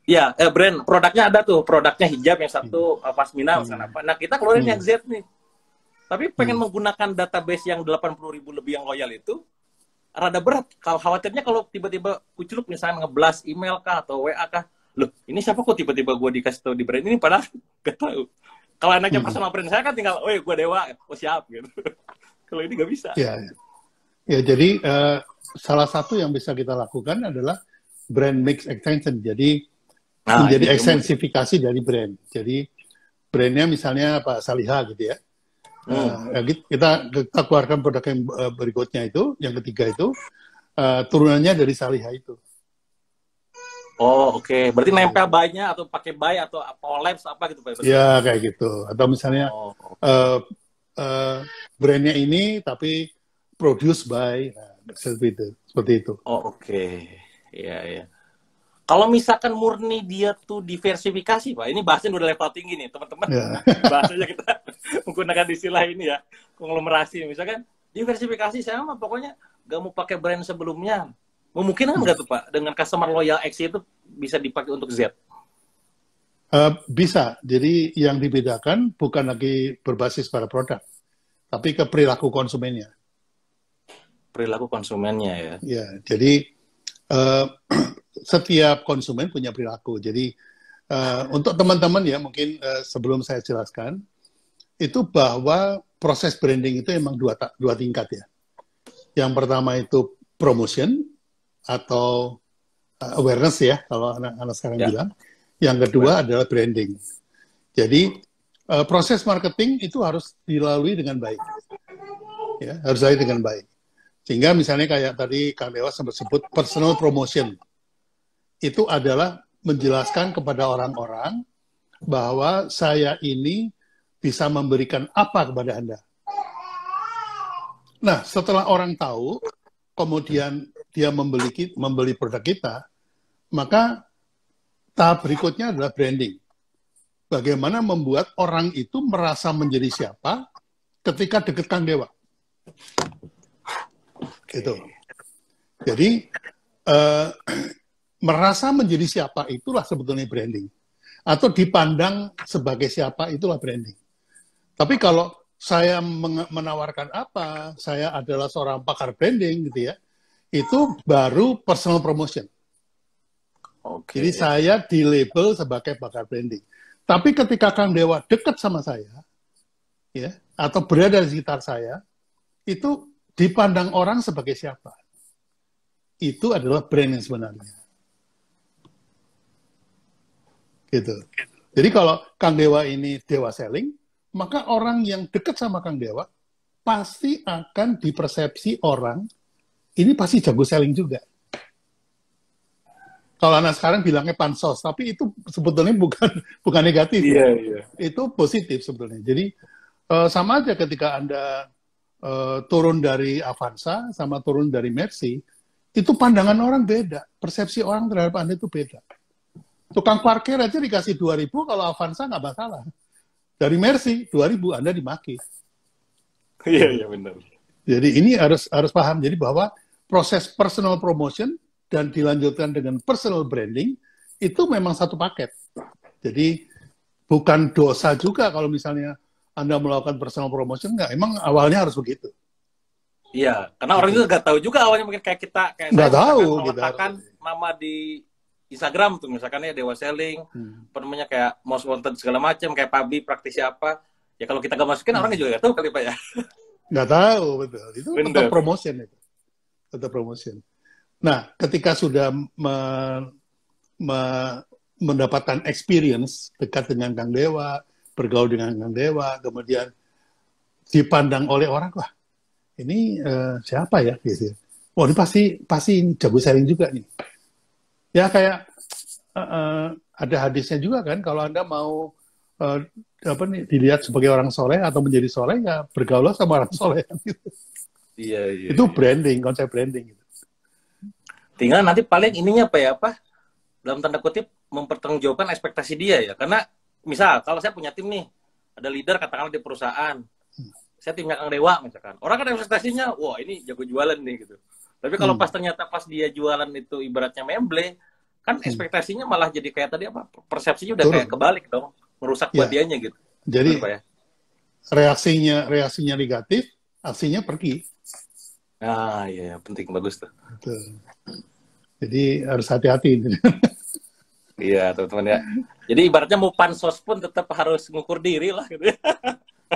[SPEAKER 1] Iya, brand. Produknya ada tuh. Produknya hijab yang satu pasmina, apa. Nah, kita keluarin yang Z nih. Tapi pengen menggunakan database yang 80.000 lebih yang loyal itu, rada berat. Kalau khawatirnya kalau tiba-tiba kuculuk misalnya ngeblas email kah atau WA kah, loh ini siapa kok tiba-tiba gue dikasih tahu di brand ini, padahal gak tahu. Kalau anaknya personal brand saya kan tinggal, oh ya gue Dewa, oh siap gitu. Kalau ini nggak bisa.
[SPEAKER 2] Ya, ya jadi salah satu yang bisa kita lakukan adalah brand mix extension. Jadi menjadi ekstensifikasi dari brand. Jadi brandnya misalnya Pak Saliha gitu ya. Kita keluarkan produk yang berikutnya itu, yang ketiga itu turunannya dari Saliha itu.
[SPEAKER 1] Oh oke. Berarti nempel buy-nya atau pakai buy atau collapse apa gitu Pak?
[SPEAKER 2] Ya kayak gitu. Atau misalnya brandnya ini tapi produce by, seperti itu.
[SPEAKER 1] Oh oke. Iya. Kalau misalkan murni dia tuh diversifikasi, Pak, ini bahasanya udah level tinggi nih, teman-teman. Bahasanya kita menggunakan istilah ini ya, konglomerasi. Misalkan diversifikasi, saya mah pokoknya gak mau pakai brand sebelumnya. Memungkinkan nggak tuh, Pak, dengan customer loyal X itu bisa dipakai untuk Z?
[SPEAKER 2] Bisa. Jadi yang dibedakan bukan lagi berbasis pada produk, tapi ke perilaku konsumennya.
[SPEAKER 1] Perilaku konsumennya ya.
[SPEAKER 2] Ya, jadi setiap konsumen punya perilaku. Jadi untuk teman-teman ya, mungkin sebelum saya jelaskan, itu bahwa proses branding itu memang dua tingkat ya. Yang pertama itu promotion atau awareness ya, kalau anak-anak sekarang bilang. Yang kedua adalah branding. Jadi proses marketing itu harus dilalui dengan baik. Ya, harus dilalui dengan baik. Sehingga misalnya kayak tadi Kang Dewa sempat sebut personal promotion. Itu adalah menjelaskan kepada orang-orang bahwa saya ini bisa memberikan apa kepada Anda. Nah, setelah orang tahu, kemudian dia membeli produk kita, maka tahap berikutnya adalah branding. Bagaimana membuat orang itu merasa menjadi siapa ketika dekat Kang Dewa. Gitu. Jadi, merasa menjadi siapa itulah sebetulnya branding. Atau dipandang sebagai siapa itulah branding. Tapi kalau saya menawarkan apa, saya adalah seorang pakar branding gitu ya, itu baru personal promotion. Jadi saya di-label sebagai pakar branding. Tapi ketika Kang Dewa dekat sama saya, ya, atau berada di sekitar saya, itu dipandang orang sebagai siapa? Itu adalah brand yang sebenarnya. Gitu. Jadi kalau Kang Dewa ini Dewa Selling, maka orang yang dekat sama Kang Dewa pasti akan dipersepsi orang, ini pasti jago selling juga. Kalau anak sekarang bilangnya pansos, tapi itu sebetulnya bukan negatif.
[SPEAKER 1] Iya.
[SPEAKER 2] Itu positif sebetulnya. Jadi sama aja ketika Anda turun dari Avanza sama turun dari Mercy, itu pandangan orang beda. Persepsi orang terhadap Anda itu beda. Tukang parkir aja dikasih 2.000, kalau Avanza nggak masalah. Dari Mercy, 2.000 Anda dimaki.
[SPEAKER 1] Iya benar.
[SPEAKER 2] Jadi ini harus paham. Jadi bahwa proses personal promotion dan dilanjutkan dengan personal branding, itu memang satu paket. Jadi bukan dosa juga kalau misalnya Anda melakukan personal promotion, nggak. Emang awalnya harus begitu.
[SPEAKER 1] Iya, karena orang itu nggak tahu juga awalnya, mungkin kayak kita.
[SPEAKER 2] Nggak tahu.
[SPEAKER 1] Meletakkan nama di Instagram tuh, misalkan ya Dewa Selling, namanya kayak most wanted segala macam, kayak Pabi, praktisi apa. Ya kalau kita nggak masukin, orangnya juga nggak tahu kali Pak ya.
[SPEAKER 2] Nggak tahu, betul. Itu tetap promotion itu. Tetap promotion. Nah, ketika sudah mendapatkan experience dekat dengan Kang Dewa, bergaul dengan Kang Dewa, kemudian dipandang oleh orang, wah ini siapa ya? Gitu. Wah ini pasti jago selling juga nih. Ya kayak ada hadisnya juga kan, kalau Anda mau dilihat sebagai orang soleh atau menjadi soleh, ya bergaul sama orang soleh. Gitu.
[SPEAKER 1] Iya.
[SPEAKER 2] Itu branding, konsep branding. Gitu.
[SPEAKER 1] Tinggal nanti paling ininya apa dalam tanda kutip mempertanggungjawabkan ekspektasi dia ya. Karena misal kalau saya punya tim nih, ada leader katakanlah di perusahaan, saya timnya Kang Dewa misalkan, orang kan ekspektasinya, wah ini jago jualan nih gitu. Tapi kalau ternyata pas dia jualan itu ibaratnya memble, kan ekspektasinya malah jadi kayak tadi persepsinya udah kayak kebalik dong, merusak buat dianya gitu.
[SPEAKER 2] Jadi
[SPEAKER 1] ya?
[SPEAKER 2] reaksinya negatif, aksinya pergi.
[SPEAKER 1] Ah iya penting, bagus tuh.
[SPEAKER 2] Betul. Jadi harus hati-hati.
[SPEAKER 1] Iya, teman-teman ya. Jadi ibaratnya mau pansos pun tetap harus ngukur diri lah gitu ya.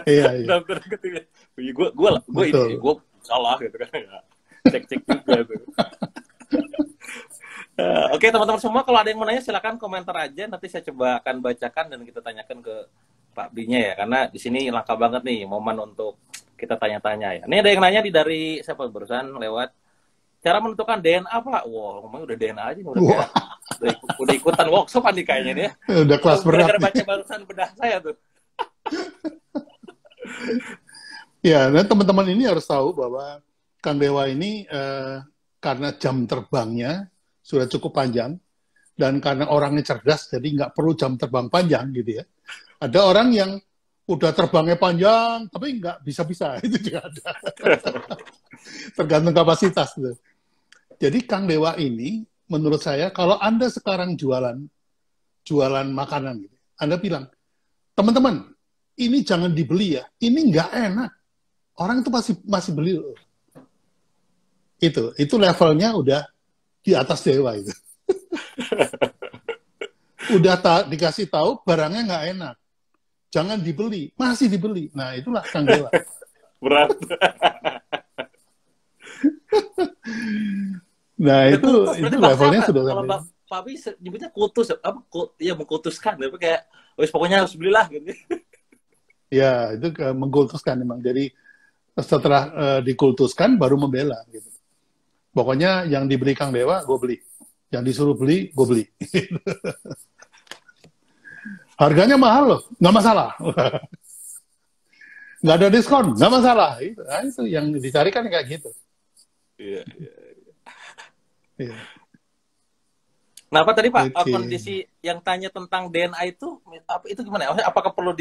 [SPEAKER 2] Iya, iya.
[SPEAKER 1] Dalam tanda kutip ya. Gue ini,
[SPEAKER 2] Betul.
[SPEAKER 1] gue salah gitu kan. Ya, cek-cek juga tuh. Oke teman-teman semua, kalau ada yang mau nanya silakan komentar aja. Nanti saya coba akan bacakan dan kita tanyakan ke Pak B-nya ya. Karena di sini langka banget nih momen untuk kita tanya-tanya ya. Ini ada yang nanya dari siapa barusan lewat. Cara menentukan DNA Pak? Wah, ngomongnya udah DNA aja udah
[SPEAKER 2] Wah,
[SPEAKER 1] kayak udah ikutan workshop nih kayaknya nih ya.
[SPEAKER 2] udah kelas berat
[SPEAKER 1] Gara-gara
[SPEAKER 2] nih.
[SPEAKER 1] baca barusan bedah saya tuh.
[SPEAKER 2] Ya, dan teman-teman ini harus tahu bahwa Kang Dewa ini karena jam terbangnya sudah cukup panjang dan karena orangnya cerdas, jadi nggak perlu jam terbang panjang gitu ya. Ada orang yang udah terbangnya panjang tapi nggak bisa-bisa, itu juga ada. Tergantung kapasitas tuh. Jadi Kang Dewa ini, menurut saya, kalau Anda sekarang jualan makanan, gitu, Anda bilang, teman-teman, ini jangan dibeli ya, ini nggak enak. Orang itu masih beli loh. Itu levelnya udah di atas dewa itu. Udah dikasih tahu barangnya nggak enak, jangan dibeli, masih dibeli. Nah itulah Kang Dewa.
[SPEAKER 1] Berat.
[SPEAKER 2] Nah
[SPEAKER 1] Udah
[SPEAKER 2] itu
[SPEAKER 1] kultus, berarti bahasa
[SPEAKER 2] levelnya
[SPEAKER 1] apa?
[SPEAKER 2] sudah
[SPEAKER 1] Kalau
[SPEAKER 2] sampai.
[SPEAKER 1] Pak Bi nyebutnya kultus, apa? Ya mengkultuskan, tapi kayak, wis pokoknya harus belilah gitu.
[SPEAKER 2] Ya itu mengkultuskan memang. Jadi setelah dikultuskan baru membela gitu. Pokoknya yang dibeli Kang Dewa, gue beli. Yang disuruh beli, gue beli. Harganya mahal loh, nggak masalah. Nggak ada diskon, nggak masalah. Itu yang dicari kan kayak gitu.
[SPEAKER 1] Iya, iya.
[SPEAKER 2] Iya.
[SPEAKER 1] Nah, apa tadi Pak,
[SPEAKER 2] Oke.
[SPEAKER 1] kondisi yang tanya tentang DNA itu, apa itu gimana ya? Maksudnya apakah perlu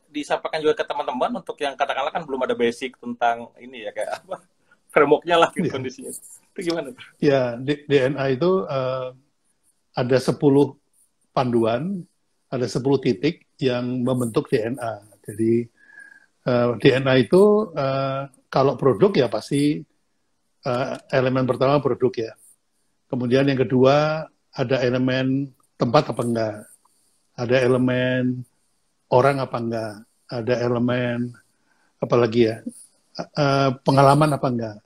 [SPEAKER 1] disampaikan juga ke teman-teman untuk yang katakanlah kan belum ada basic tentang ini ya, kayak apa, framework-nya lah gitu
[SPEAKER 2] Iya.
[SPEAKER 1] kondisinya. Itu gimana?
[SPEAKER 2] Ya, DNA itu ada 10 panduan, ada 10 titik yang membentuk DNA. Jadi DNA itu kalau produk ya pasti elemen pertama produk ya. Kemudian yang kedua ada elemen tempat apa enggak, ada elemen orang apa enggak, ada elemen apa lagi ya, pengalaman apa enggak.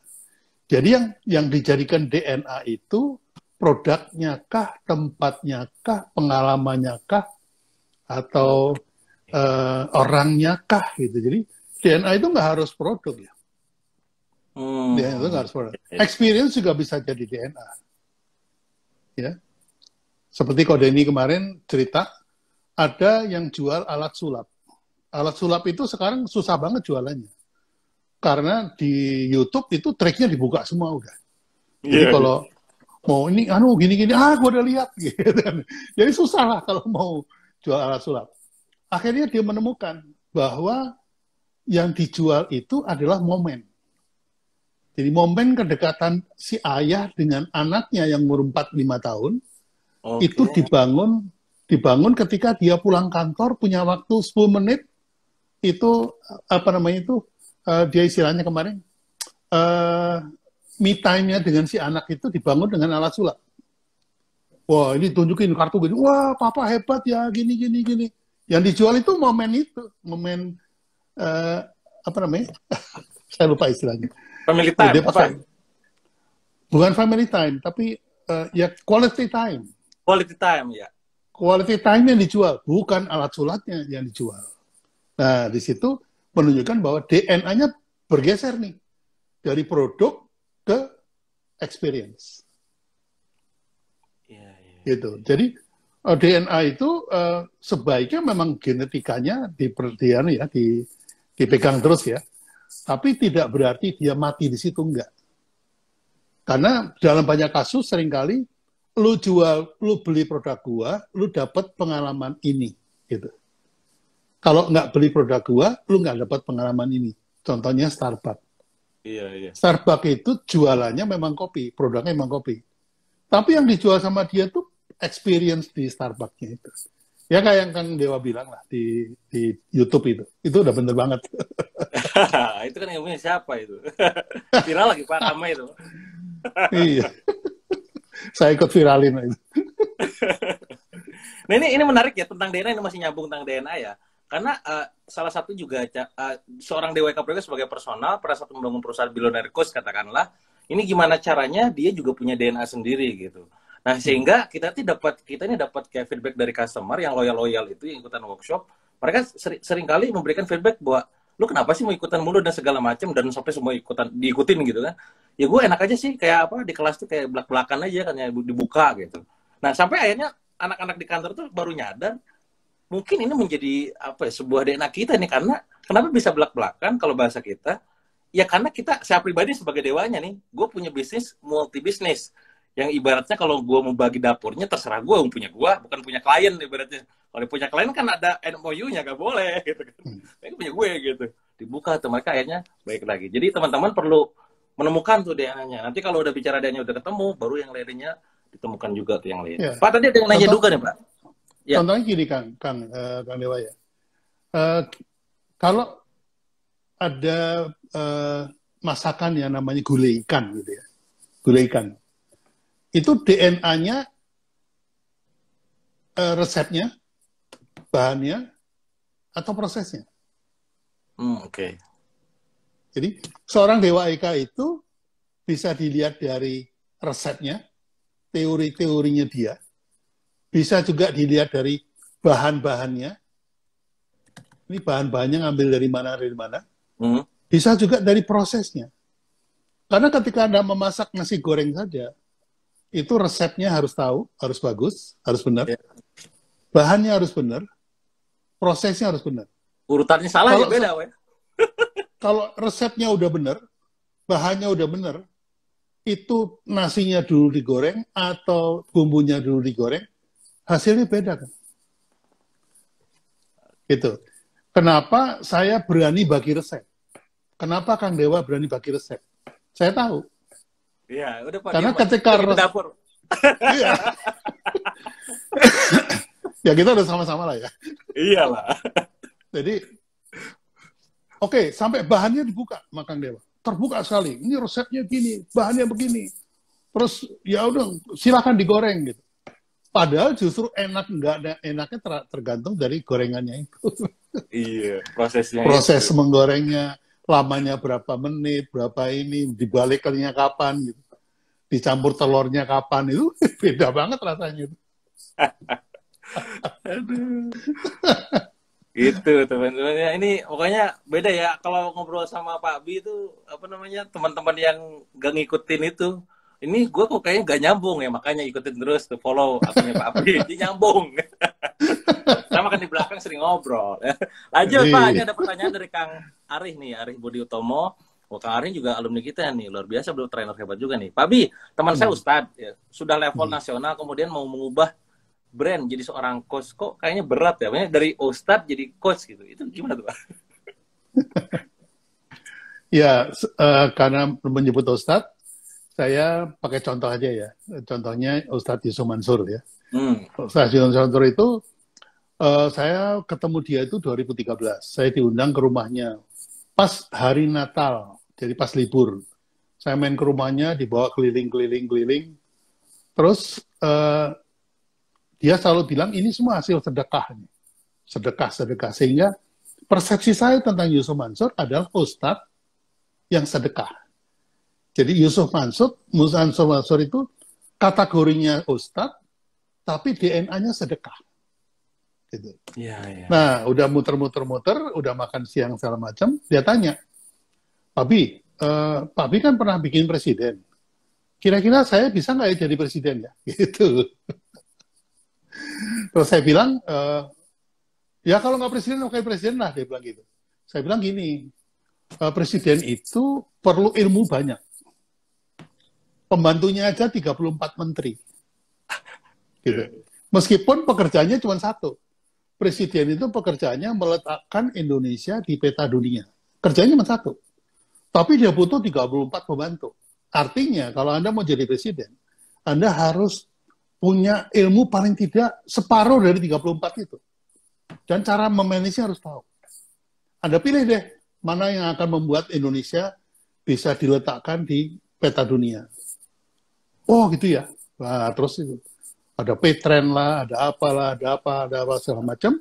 [SPEAKER 2] Jadi yang dijadikan DNA itu produknya kah, tempatnya kah, pengalamannya kah, atau orangnya kah gitu. Jadi DNA itu nggak harus produk ya. DNA itu nggak harus produk. Experience juga bisa jadi DNA. Ya. Seperti Kode ini kemarin cerita, ada yang jual alat sulap. Alat sulap itu sekarang susah banget jualannya. Karena di YouTube itu triknya dibuka semua udah. Jadi kalau mau ini gini-gini, gue udah lihat gitu. Jadi susah lah kalau mau jual alat sulap. Akhirnya dia menemukan bahwa yang dijual itu adalah momen. Jadi momen kedekatan si ayah dengan anaknya yang umur 4-5 tahun, itu dibangun ketika dia pulang kantor, punya waktu 10 menit, itu dia istilahnya kemarin, me time-nya dengan si anak itu dibangun dengan alat sulap. Wah, ini tunjukin kartu gini, wah papa hebat ya, gini. Yang dijual itu momen saya lupa istilahnya.
[SPEAKER 1] Family time,
[SPEAKER 2] dia pakai, bukan family time, tapi ya quality time.
[SPEAKER 1] Quality time, ya.
[SPEAKER 2] Quality time yang dijual, bukan alat sulapnya yang dijual. Nah, di situ menunjukkan bahwa DNA-nya bergeser nih. Dari produk ke experience. Gitu. Jadi DNA itu sebaiknya memang genetikanya dipegang terus ya. Tapi tidak berarti dia mati di situ, enggak. Karena dalam banyak kasus seringkali lu beli produk gua, lu dapat pengalaman ini gitu. Kalau nggak beli produk gua, lu nggak dapat pengalaman ini. Contohnya Starbucks.
[SPEAKER 1] Iya.
[SPEAKER 2] Starbucks itu jualannya memang kopi, produknya memang kopi. Tapi yang dijual sama dia tuh experience di Starbucks-nya itu. Ya kayak yang Kang Dewa bilang lah di YouTube itu. Itu udah bener banget.
[SPEAKER 1] Itu kan ilmunya siapa itu? Viral lagi Pak, ramai itu.
[SPEAKER 2] Iya. Saya ikut viralin itu.
[SPEAKER 1] Nah ini menarik ya tentang DNA, ini masih nyambung tentang DNA ya. Karena salah satu juga seorang DWK Prayogo sebagai personal pada saat membangun perusahaan Billionaire Coach katakanlah, ini gimana caranya dia juga punya DNA sendiri gitu. Nah sehingga kita ini dapat kayak feedback dari customer yang loyal itu yang ikutan workshop. Mereka sering kali memberikan feedback bahwa lu kenapa sih mau ikutan mulu dan segala macam dan sampai semua diikutin gitu kan. Ya gue enak aja sih kayak apa di kelas tuh kayak belak-belakan aja kan ya dibuka gitu. Nah sampai akhirnya anak-anak di kantor tuh baru nyadar mungkin ini menjadi apa ya, sebuah DNA kita nih, karena kenapa bisa belak-belakan kalau bahasa kita ya karena saya pribadi sebagai dewanya nih, gue punya bisnis multi bisnis yang ibaratnya kalau gue mau bagi dapurnya terserah gue, yang punya gue bukan punya klien ibaratnya. Kalau punya klien kan ada MOU-nya, gak boleh gitu kan. Ini punya gue gitu. Dibuka tuh mereka akhirnya baik lagi. Jadi teman-teman perlu menemukan tuh DNA-nya. Nanti kalau udah bicara DNA udah ketemu, baru yang lainnya ditemukan juga tuh yang lain. Ya. Pak tadi ada yang nanya juga nih Pak.
[SPEAKER 2] Ya. Contohnya gini Kang Dewa ya. Kalau ada masakan yang namanya gulai ikan gitu ya. Gulai ikan. Itu DNA-nya resepnya, bahannya, atau prosesnya.
[SPEAKER 1] Oke.
[SPEAKER 2] Jadi seorang Dewa Eka itu bisa dilihat dari resepnya, teori-teorinya dia. Bisa juga dilihat dari bahan-bahannya. Ini bahan-bahannya ngambil dari mana. Bisa juga dari prosesnya. Karena ketika Anda memasak nasi goreng saja, itu resepnya harus tahu, harus bagus, harus benar. Yeah. Bahannya harus benar, prosesnya harus benar.
[SPEAKER 1] Urutannya salah ya beda, we.
[SPEAKER 2] Kalau resepnya udah benar, bahannya udah benar, itu nasinya dulu digoreng atau bumbunya dulu digoreng, hasilnya beda kan? Gitu. Kenapa saya berani bagi resep? Kenapa Kang Dewa berani bagi resep? Saya tahu.
[SPEAKER 1] Iya, udah Pak.
[SPEAKER 2] Karena ketika
[SPEAKER 1] dapur.
[SPEAKER 2] Iya. Ya kita udah sama-sama lah ya.
[SPEAKER 1] Iyalah.
[SPEAKER 2] Jadi, oke, sampai bahannya dibuka, Kang Dewa. Terbuka sekali. Ini resepnya gini, bahannya begini. Terus ya udah, silakan digoreng gitu. Padahal justru enaknya tergantung dari gorengannya itu.
[SPEAKER 1] Iya, prosesnya.
[SPEAKER 2] Proses itu. Menggorengnya, lamanya berapa menit, berapa ini, dibaliknya kapan gitu. Dicampur telurnya kapan, itu beda banget rasanya itu.
[SPEAKER 1] Aduh. Gitu teman-teman ya, ini pokoknya beda ya kalau ngobrol sama Pak Bi itu apa namanya, teman-teman yang gak ngikutin itu, ini gue kok kayaknya gak nyambung ya, makanya ikutin terus tuh, follow akunnya Pak Bi, dia nyambung. Sama kan di belakang sering ngobrol. Lanjut Pak, ini ada pertanyaan dari Kang Arih nih, Arih Budi Utomo. Kang Arih juga alumni kita nih, luar biasa, beliau trainer hebat juga nih. Pak Bi, teman saya Ustadz ya, sudah level nasional, kemudian mau mengubah brand jadi seorang coach, kok kayaknya berat ya, makanya dari Ustadz jadi coach gitu, itu gimana tuh Pak?
[SPEAKER 2] Ya, karena menyebut Ustadz, saya pakai contoh aja ya. Contohnya Ustadz Yusuf Mansur ya. Ustadz Yusuf Mansur itu, saya ketemu dia itu 2013. Saya diundang ke rumahnya pas hari Natal, jadi pas libur. Saya main ke rumahnya, dibawa keliling. Terus dia selalu bilang ini semua hasil sedekah. Sedekah. Sehingga persepsi saya tentang Yusuf Mansur adalah Ustadz yang sedekah. Jadi Yusuf Mansur itu kategorinya Ustadz, tapi DNA-nya sedekah. Gitu. Ya. Nah, udah muter-muter, udah makan siang segala macam, dia tanya, Pak Bi kan pernah bikin presiden. Kira-kira saya bisa nggak ya jadi presiden ya? Gitu. Terus saya bilang, ya kalau nggak presiden, oke presiden lah, dia bilang gitu. Saya bilang gini, presiden itu perlu ilmu banyak. Pembantunya aja 34 menteri. Gitu. Meskipun pekerjaannya cuma satu. Presiden itu pekerjaannya meletakkan Indonesia di peta dunia. Kerjanya cuma satu. Tapi dia butuh 34 pembantu. Artinya, kalau Anda mau jadi presiden, Anda harus punya ilmu paling tidak separuh dari 34 itu. Dan cara memanage harus tahu. Anda pilih deh, mana yang akan membuat Indonesia bisa diletakkan di peta dunia. Oh gitu ya. Nah, terus itu. ada Petren lah, ada apa segala macam.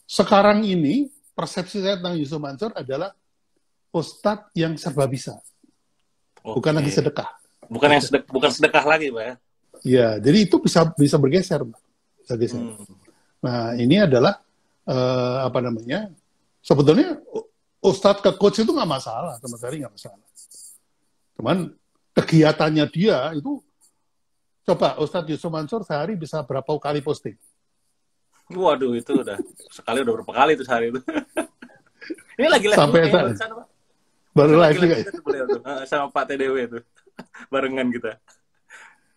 [SPEAKER 2] Sekarang ini persepsi saya tentang Yusuf Mansur adalah ustadz yang serba bisa, bukan lagi sedekah.
[SPEAKER 1] Bukan sedekah lagi, Pak ya.
[SPEAKER 2] Ya, jadi itu bisa bergeser, Pak. Bisa geser. Nah, ini adalah apa namanya? Sebetulnya ustadz ke coach itu nggak masalah, sama sekali nggak masalah. Cuman kegiatannya dia itu, coba Ustadz Yusuf Mansur sehari bisa berapa kali posting?
[SPEAKER 1] Waduh, itu udah berapa kali itu sehari itu. Ini lagi live
[SPEAKER 2] sampai
[SPEAKER 1] sana, Pak.
[SPEAKER 2] Baru live juga ya?
[SPEAKER 1] Sama Pak TDW itu. Barengan kita.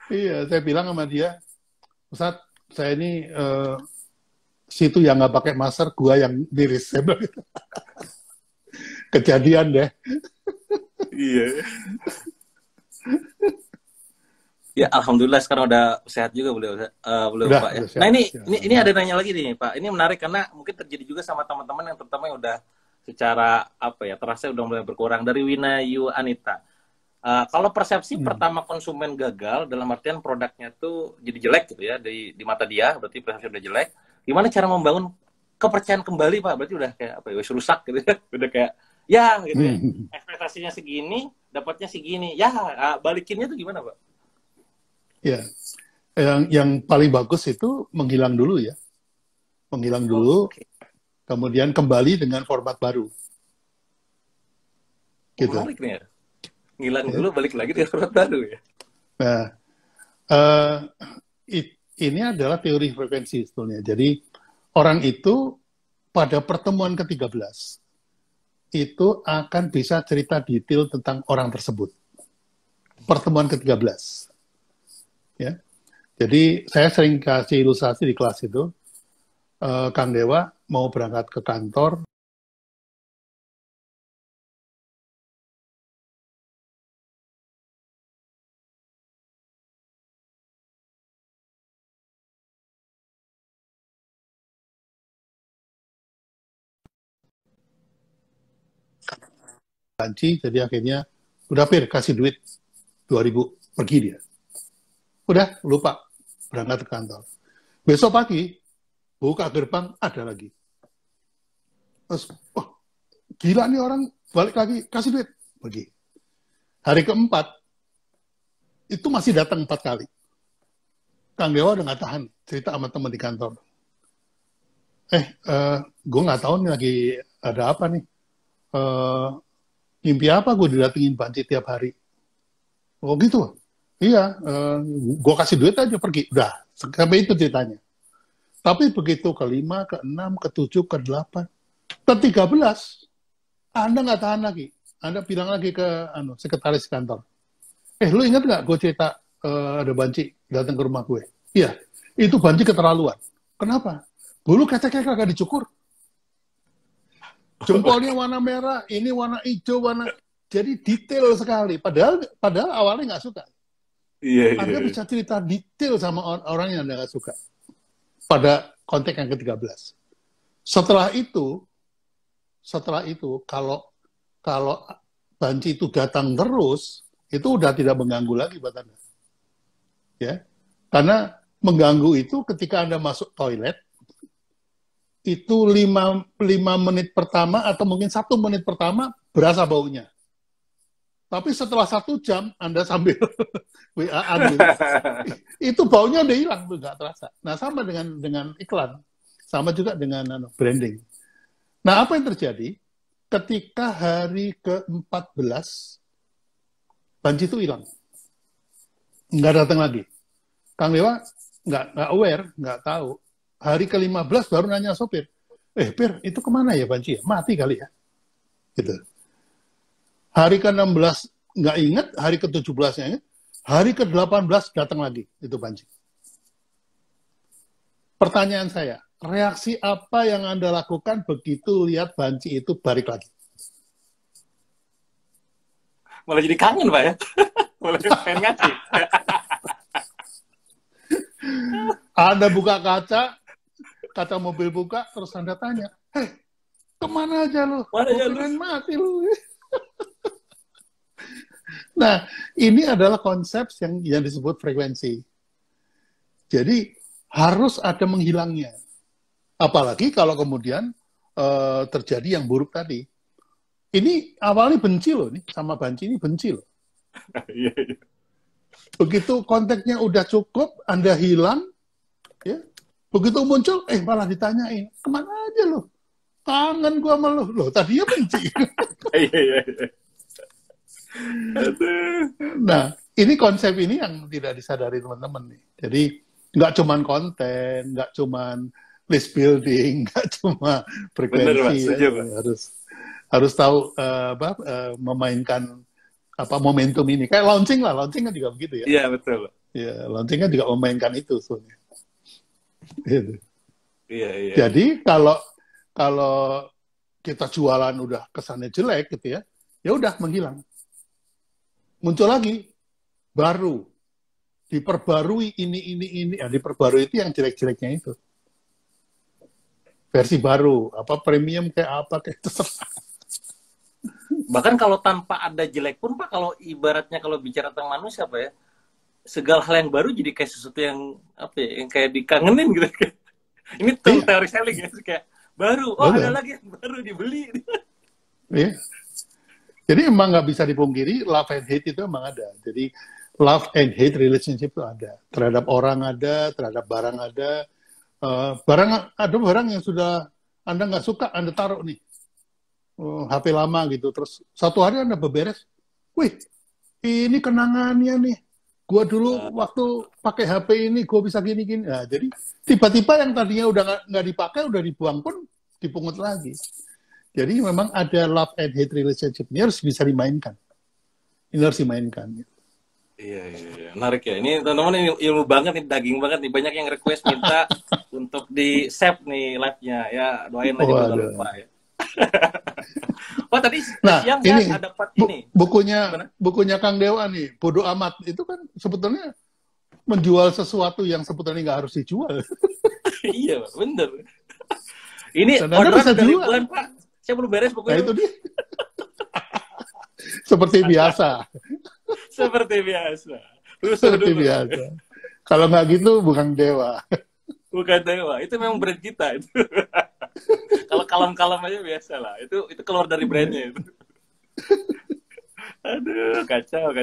[SPEAKER 2] Iya, saya bilang sama dia, Ustadz, saya ini situ yang nggak pakai masker, gua yang miris. Saya bilang gitu. Kejadian deh.
[SPEAKER 1] Iya. Ya, alhamdulillah sekarang udah sehat juga beliau udah, Pak ya.
[SPEAKER 2] Sehat,
[SPEAKER 1] nah ini ada nanya lagi nih Pak. Ini menarik karena mungkin terjadi juga sama teman-teman yang terutama yang udah secara terasa udah mulai berkurang. Dari Wina Yu Anita. Kalau persepsi pertama konsumen gagal dalam artian produknya tuh jadi jelek gitu ya di mata dia, berarti persepsi udah jelek. Gimana cara membangun kepercayaan kembali Pak? Berarti udah kayak wis rusak gitu ya. Udah kayak ya gitu ya. Ekspektasinya segini, dapatnya segini. Ya, balikinnya tuh gimana Pak?
[SPEAKER 2] Ya, yang paling bagus itu menghilang dulu ya. Menghilang dulu, kemudian kembali dengan format baru. Gitu.
[SPEAKER 1] Menarik nih ya. Ngilang dulu, balik lagi dengan format baru ya.
[SPEAKER 2] Nah, ini adalah teori frekuensi sebetulnya. Jadi, orang itu pada pertemuan ke-13 itu akan bisa cerita detail tentang orang tersebut. Pertemuan ke-13. Ya, jadi saya sering kasih ilustrasi di kelas itu, Kang Dewa mau berangkat ke kantor, banci, jadi akhirnya udah kasih duit 2.000, pergi dia. Udah, lupa, berangkat ke kantor. Besok pagi, buka gerbang, ada lagi. Terus, gila nih orang, balik lagi, kasih duit, pergi. Hari keempat, itu masih datang 4 kali. Kang Dewa udah nggak tahan, cerita sama teman di kantor. Gue nggak tahu nih lagi ada apa nih. Mimpi apa gue didatengin banci tiap hari. Oh gitu? Iya, gue kasih duit aja pergi. Udah, sampai itu ceritanya. Tapi begitu ke-5, ke-6, ke-7, ke-8, ke-13, Anda nggak tahan lagi. Anda bilang lagi ke sekretaris kantor. Lu ingat nggak gue cerita ada banci datang ke rumah gue? Iya, itu banci keterlaluan. Kenapa? Bulu keteknya kagak dicukur. Jempolnya warna merah, ini warna hijau, jadi detail sekali. Padahal awalnya nggak suka.
[SPEAKER 1] Iya.
[SPEAKER 2] Anda bisa cerita detail sama orang yang Anda nggak suka. Pada konteks yang ke-13. Setelah itu, kalau banci itu datang terus, itu udah tidak mengganggu lagi buat Anda. Ya, karena mengganggu itu ketika Anda masuk toilet, itu 5 menit pertama atau mungkin 1 menit pertama berasa baunya. Tapi setelah 1 jam, Anda sambil WA-an gitu, itu baunya udah hilang, nggak terasa. Nah, sama dengan iklan. Sama juga dengan branding. Nah, apa yang terjadi? Ketika hari ke-14, banci itu hilang. Nggak datang lagi. Kang Dewa nggak aware, nggak tahu. Hari ke-15 baru nanya sopir, Pir, itu kemana ya banci ya? Mati kali ya? Gitu. Hari ke-16 nggak ingat, hari ke-17-nya ingat, hari ke-18 datang lagi, itu banci. Pertanyaan saya, reaksi apa yang Anda lakukan begitu lihat banci itu balik lagi?
[SPEAKER 1] Malah jadi kangen, Pak ya? Malah pengen ngasih.
[SPEAKER 2] Anda buka kaca mobil buka, terus Anda tanya, kemana aja lu? Kirain mati lu. Nah, ini adalah konsep yang disebut frekuensi. Jadi, harus ada menghilangnya. Apalagi kalau kemudian terjadi yang buruk tadi. Ini awalnya benci loh, nih sama banci ini benci loh.
[SPEAKER 1] Iya, iya.
[SPEAKER 2] Begitu konteksnya udah cukup, Anda hilang, ya. Begitu muncul, malah ditanyain, kemana aja lo? Kangen gua sama lo. Loh, tadinya benci.
[SPEAKER 1] Iya, iya, iya. Aduh.
[SPEAKER 2] Nah, ini konsep ini yang tidak disadari teman-teman nih. Jadi, nggak cuman konten, nggak cuman list building, nggak cuma
[SPEAKER 1] Bener, Pak.
[SPEAKER 2] frekuensi,
[SPEAKER 1] Setuju,
[SPEAKER 2] ya.
[SPEAKER 1] Pak.
[SPEAKER 2] Harus tahu memainkan momentum ini. Kayak launching lah, launching kan juga begitu ya.
[SPEAKER 1] Iya, betul.
[SPEAKER 2] Ya, launching kan juga memainkan itu sebenarnya. Gitu.
[SPEAKER 1] Iya, iya.
[SPEAKER 2] Jadi kalau kita jualan udah kesannya jelek gitu ya, ya udah menghilang. Muncul lagi baru, diperbarui ini, ya, diperbarui itu yang jelek-jeleknya itu. Versi baru, apa premium kayak apa kayak terserah.
[SPEAKER 1] Bahkan kalau tanpa ada jelek pun, Pak, kalau ibaratnya kalau bicara tentang manusia, Pak ya, segala hal yang baru jadi kayak sesuatu yang apa ya, yang kayak dikangenin gitu. Ini tuh teori selling ya, kayak baru, oh ada lagi yang baru dibeli.
[SPEAKER 2] Iya. Jadi emang nggak bisa dipungkiri, love and hate itu emang ada. Jadi love and hate relationship itu ada. Terhadap orang ada, terhadap barang ada. Ada barang yang sudah Anda nggak suka, Anda taruh nih. HP lama gitu. Terus satu hari Anda beberes, wih, ini kenangannya nih. Gua dulu waktu pakai HP ini, gua bisa gini-gini. Nah, jadi tiba-tiba yang tadinya udah nggak dipakai, udah dibuang pun dipungut lagi. Jadi memang ada love and hate relationship. Ini harus bisa dimainkan. Ini harus dimainkan.
[SPEAKER 1] Iya, iya. Menarik ya. Ini teman-teman ini ilmu banget nih, daging banget nih. Banyak yang request minta untuk di-save nih live-nya. Ya, doain aja jangan lupa ya. Oh, tadi siang
[SPEAKER 2] ini,
[SPEAKER 1] saya dapat ini.
[SPEAKER 2] Bukunya Kang Dewa nih, Bodo Amat. Itu kan sebetulnya menjual sesuatu yang sebetulnya nggak harus dijual.
[SPEAKER 1] Iya, Pak. Bener. Ini
[SPEAKER 2] orderan
[SPEAKER 1] dari bulan, Pak. Saya belum beres bukunya.
[SPEAKER 2] Nah, itu dia. Seperti biasa.
[SPEAKER 1] Seperti biasa.
[SPEAKER 2] Seperti biasa. Kalau nggak gitu, bukan Dewa.
[SPEAKER 1] Bukan Dewa. Itu memang brand kita. Itu. Kalau kalem-kalem aja biasa lah. Itu keluar dari brandnya itu. Aduh, kacau.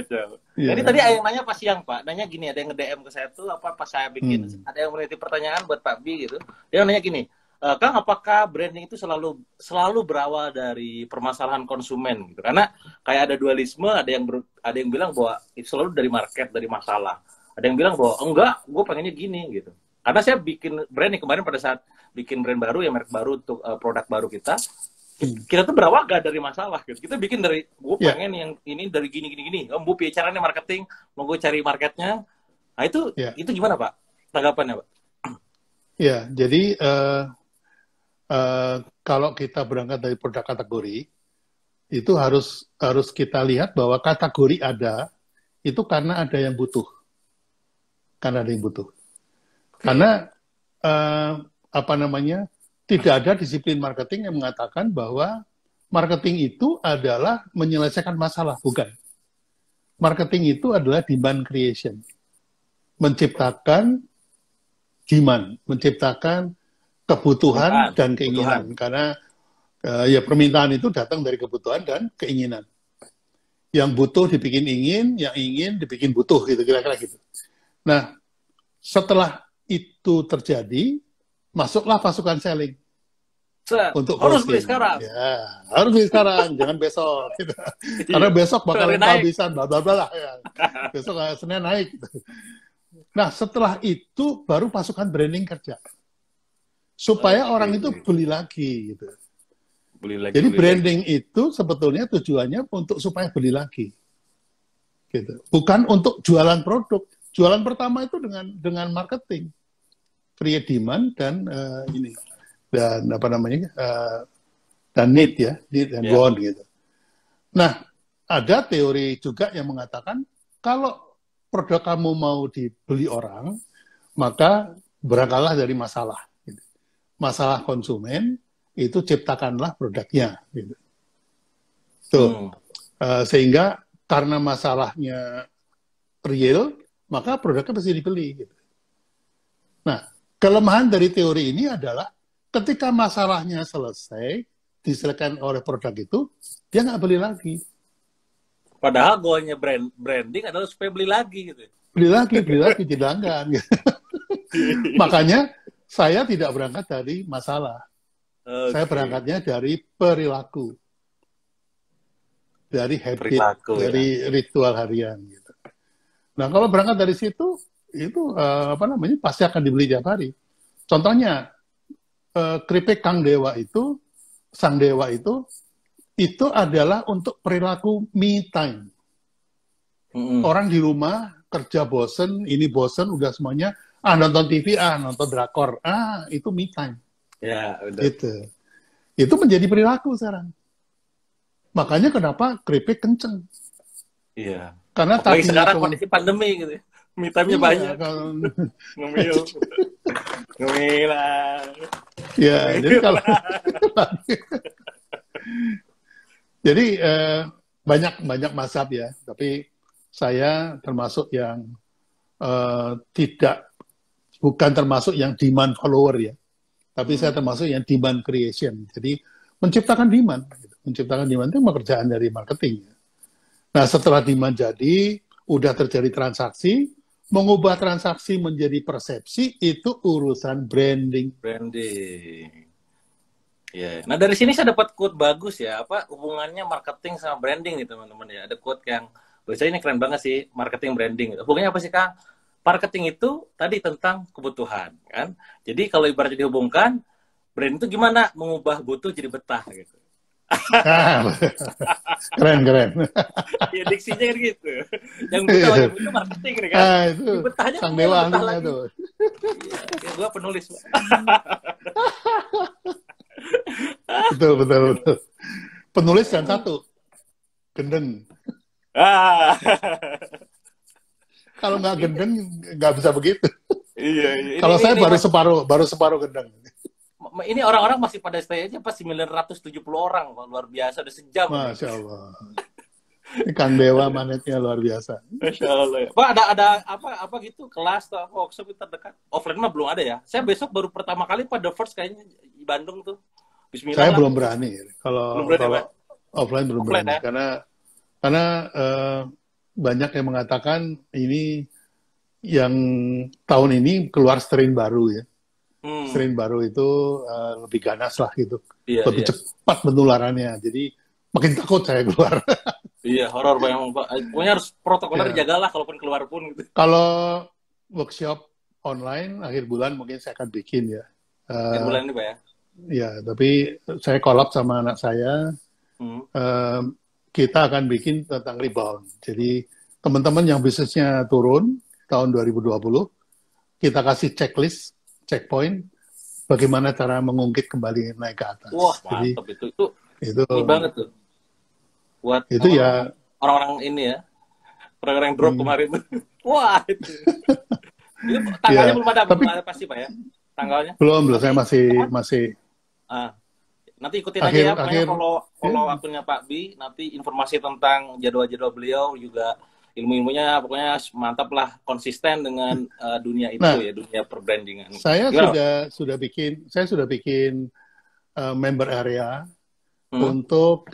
[SPEAKER 2] Yeah.
[SPEAKER 1] Ini tadi ada yang nanya pas siang, Pak. Nanya gini, ada yang nge-DM ke saya tuh, apa pas saya bikin, ada yang menitip pertanyaan buat Pak Bi gitu. Dia nanya gini, Kang, apakah branding itu selalu berawal dari permasalahan konsumen gitu? Karena kayak ada dualisme, ada yang bilang bahwa itu selalu dari market, dari masalah. Ada yang bilang bahwa enggak, gue pengennya gini gitu. Karena saya bikin branding kemarin pada saat bikin brand baru ya, merek baru untuk produk baru kita tuh berawal gak dari masalah gitu. Kita bikin dari gue pengen yang ini dari gini. Gue punya caranya marketing, mau gue cari marketnya. Nah itu gimana, Pak? Tanggapannya, Pak?
[SPEAKER 2] Ya, jadi kalau kita berangkat dari produk kategori, itu harus kita lihat bahwa kategori ada, itu karena ada yang butuh. Karena tidak ada disiplin marketing yang mengatakan bahwa marketing itu adalah menyelesaikan masalah, bukan. Marketing itu adalah demand creation. Menciptakan demand, menciptakan kebutuhan dan keinginan. Karena ya permintaan itu datang dari kebutuhan dan keinginan. Yang butuh dibikin ingin, yang ingin dibikin butuh, gitu kira-kira gitu. Nah, setelah itu terjadi, masuklah pasukan selling. Untuk
[SPEAKER 1] harus beli sekarang.
[SPEAKER 2] Ya, harus beli sekarang, jangan besok. Gitu. Karena besok bakal kehabisan, bla bla bla lah. Ya. Besok Senin naik. Gitu. Nah, setelah itu baru pasukan branding kerja. Supaya orang itu beli lagi. Gitu. Jadi branding itu sebetulnya tujuannya untuk supaya beli lagi. Gitu. Bukan untuk jualan produk. Jualan pertama itu dengan marketing. Create demand dan dan dan need ya, need and want gitu. Nah, ada teori juga yang mengatakan kalau produk kamu mau dibeli orang, maka berangkatlah dari masalah. Gitu. Masalah konsumen itu ciptakanlah produknya. Gitu. Tuh, sehingga karena masalahnya real, maka produknya pasti dibeli. Gitu. Nah, kelemahan dari teori ini adalah ketika masalahnya selesai, diselesaikan oleh produk itu, dia nggak beli lagi.
[SPEAKER 1] Padahal goalnya branding adalah supaya beli lagi gitu.
[SPEAKER 2] Beli lagi, dilanggan. Makanya saya tidak berangkat dari masalah.
[SPEAKER 1] Okay.
[SPEAKER 2] Saya berangkatnya dari perilaku. Dari habit,
[SPEAKER 1] Perilaku,
[SPEAKER 2] dari ritual harian. Gitu. Nah, kalau berangkat dari situ, itu pasti akan dibeli tiap hari. Contohnya, keripik Sang Dewa itu adalah untuk perilaku me time. Orang di rumah kerja bosen, ini bosen, udah semuanya nonton TV, nonton drakor, itu me time.
[SPEAKER 1] Ya, udah.
[SPEAKER 2] Itu menjadi perilaku sekarang. Makanya kenapa keripik kenceng?
[SPEAKER 1] Iya.
[SPEAKER 2] Karena
[SPEAKER 1] apalagi sekarang kondisi pandemi gitu. Me time-nya banyak. Ngemil. Ngemilan.
[SPEAKER 2] Ya, jadi kalau jadi banyak mazhab ya, tapi saya termasuk yang bukan termasuk yang demand follower ya, tapi saya termasuk yang demand creation. Jadi menciptakan demand itu pekerjaan dari marketing. Nah, setelah demand jadi, udah terjadi transaksi, mengubah transaksi menjadi persepsi itu urusan branding.
[SPEAKER 1] Yeah. Nah, dari sini saya dapat quote bagus ya, apa hubungannya marketing sama branding nih teman-teman ya. Ada quote yang biasanya ini keren banget sih, marketing branding. Hubungannya apa sih, Kang? Marketing itu tadi tentang kebutuhan, kan? Jadi kalau ibaratnya dihubungkan, brand itu gimana mengubah butuh jadi betah gitu.
[SPEAKER 2] Keren.
[SPEAKER 1] Ya, diksinya kan gitu. Yang butuh marketing nih kan.
[SPEAKER 2] Itu
[SPEAKER 1] betahnya
[SPEAKER 2] Sang Dewa ahlinya
[SPEAKER 1] lagi.
[SPEAKER 2] Tuh.
[SPEAKER 1] Ya, gue penulis.
[SPEAKER 2] Betul. Penulis dan satu, gendeng. Kalau nggak gendeng, nggak bisa begitu.
[SPEAKER 1] Iya.
[SPEAKER 2] Kalau saya baru separuh gendeng.
[SPEAKER 1] Ini orang-orang masih pada stay aja pas 970 orang, luar biasa, udah sejam.
[SPEAKER 2] Masya Allah. Ini Kang Dewa manetnya luar biasa.
[SPEAKER 1] Masya Allah. Ya. Pak, ada apa gitu kelas atau workshop terdekat? Offline mah belum ada ya. Saya besok baru pertama kali pada first kayaknya di Bandung tuh. Bismillah.
[SPEAKER 2] Saya belum berani. Kalau offline belum berani
[SPEAKER 1] ya?
[SPEAKER 2] karena banyak yang mengatakan ini yang tahun ini keluar strain baru ya. Strain baru itu lebih ganas lah gitu. Lebih cepat penularannya. Jadi makin takut saya keluar.
[SPEAKER 1] Iya, horor banget. Pokoknya harus protokoler dijagalah kalaupun keluar pun gitu.
[SPEAKER 2] Kalau workshop online akhir bulan mungkin saya akan bikin ya.
[SPEAKER 1] Akhir bulan ini Pak ya?
[SPEAKER 2] Ya, tapi saya collab sama anak saya. Kita akan bikin tentang rebound. Jadi teman-teman yang bisnisnya turun tahun 2020, kita kasih checklist, checkpoint, bagaimana cara mengungkit kembali naik ke atas.
[SPEAKER 1] Wah, mantap. Jadi, itu ini banget tuh. Buat
[SPEAKER 2] itu ya
[SPEAKER 1] orang-orang ini ya, orang-orang yang drop kemarin. Wah, itu. Tanggalnya belum ada pasti Pak ya? Tanggalnya?
[SPEAKER 2] Belum, saya masih.
[SPEAKER 1] Nanti ikutin aja ya, pokoknya follow akunnya Pak Bi, nanti informasi tentang jadwal-jadwal beliau juga ilmu-ilmunya pokoknya mantap lah, konsisten dengan dunia itu ya, dunia perbrandingan.
[SPEAKER 2] Saya sudah bikin member area untuk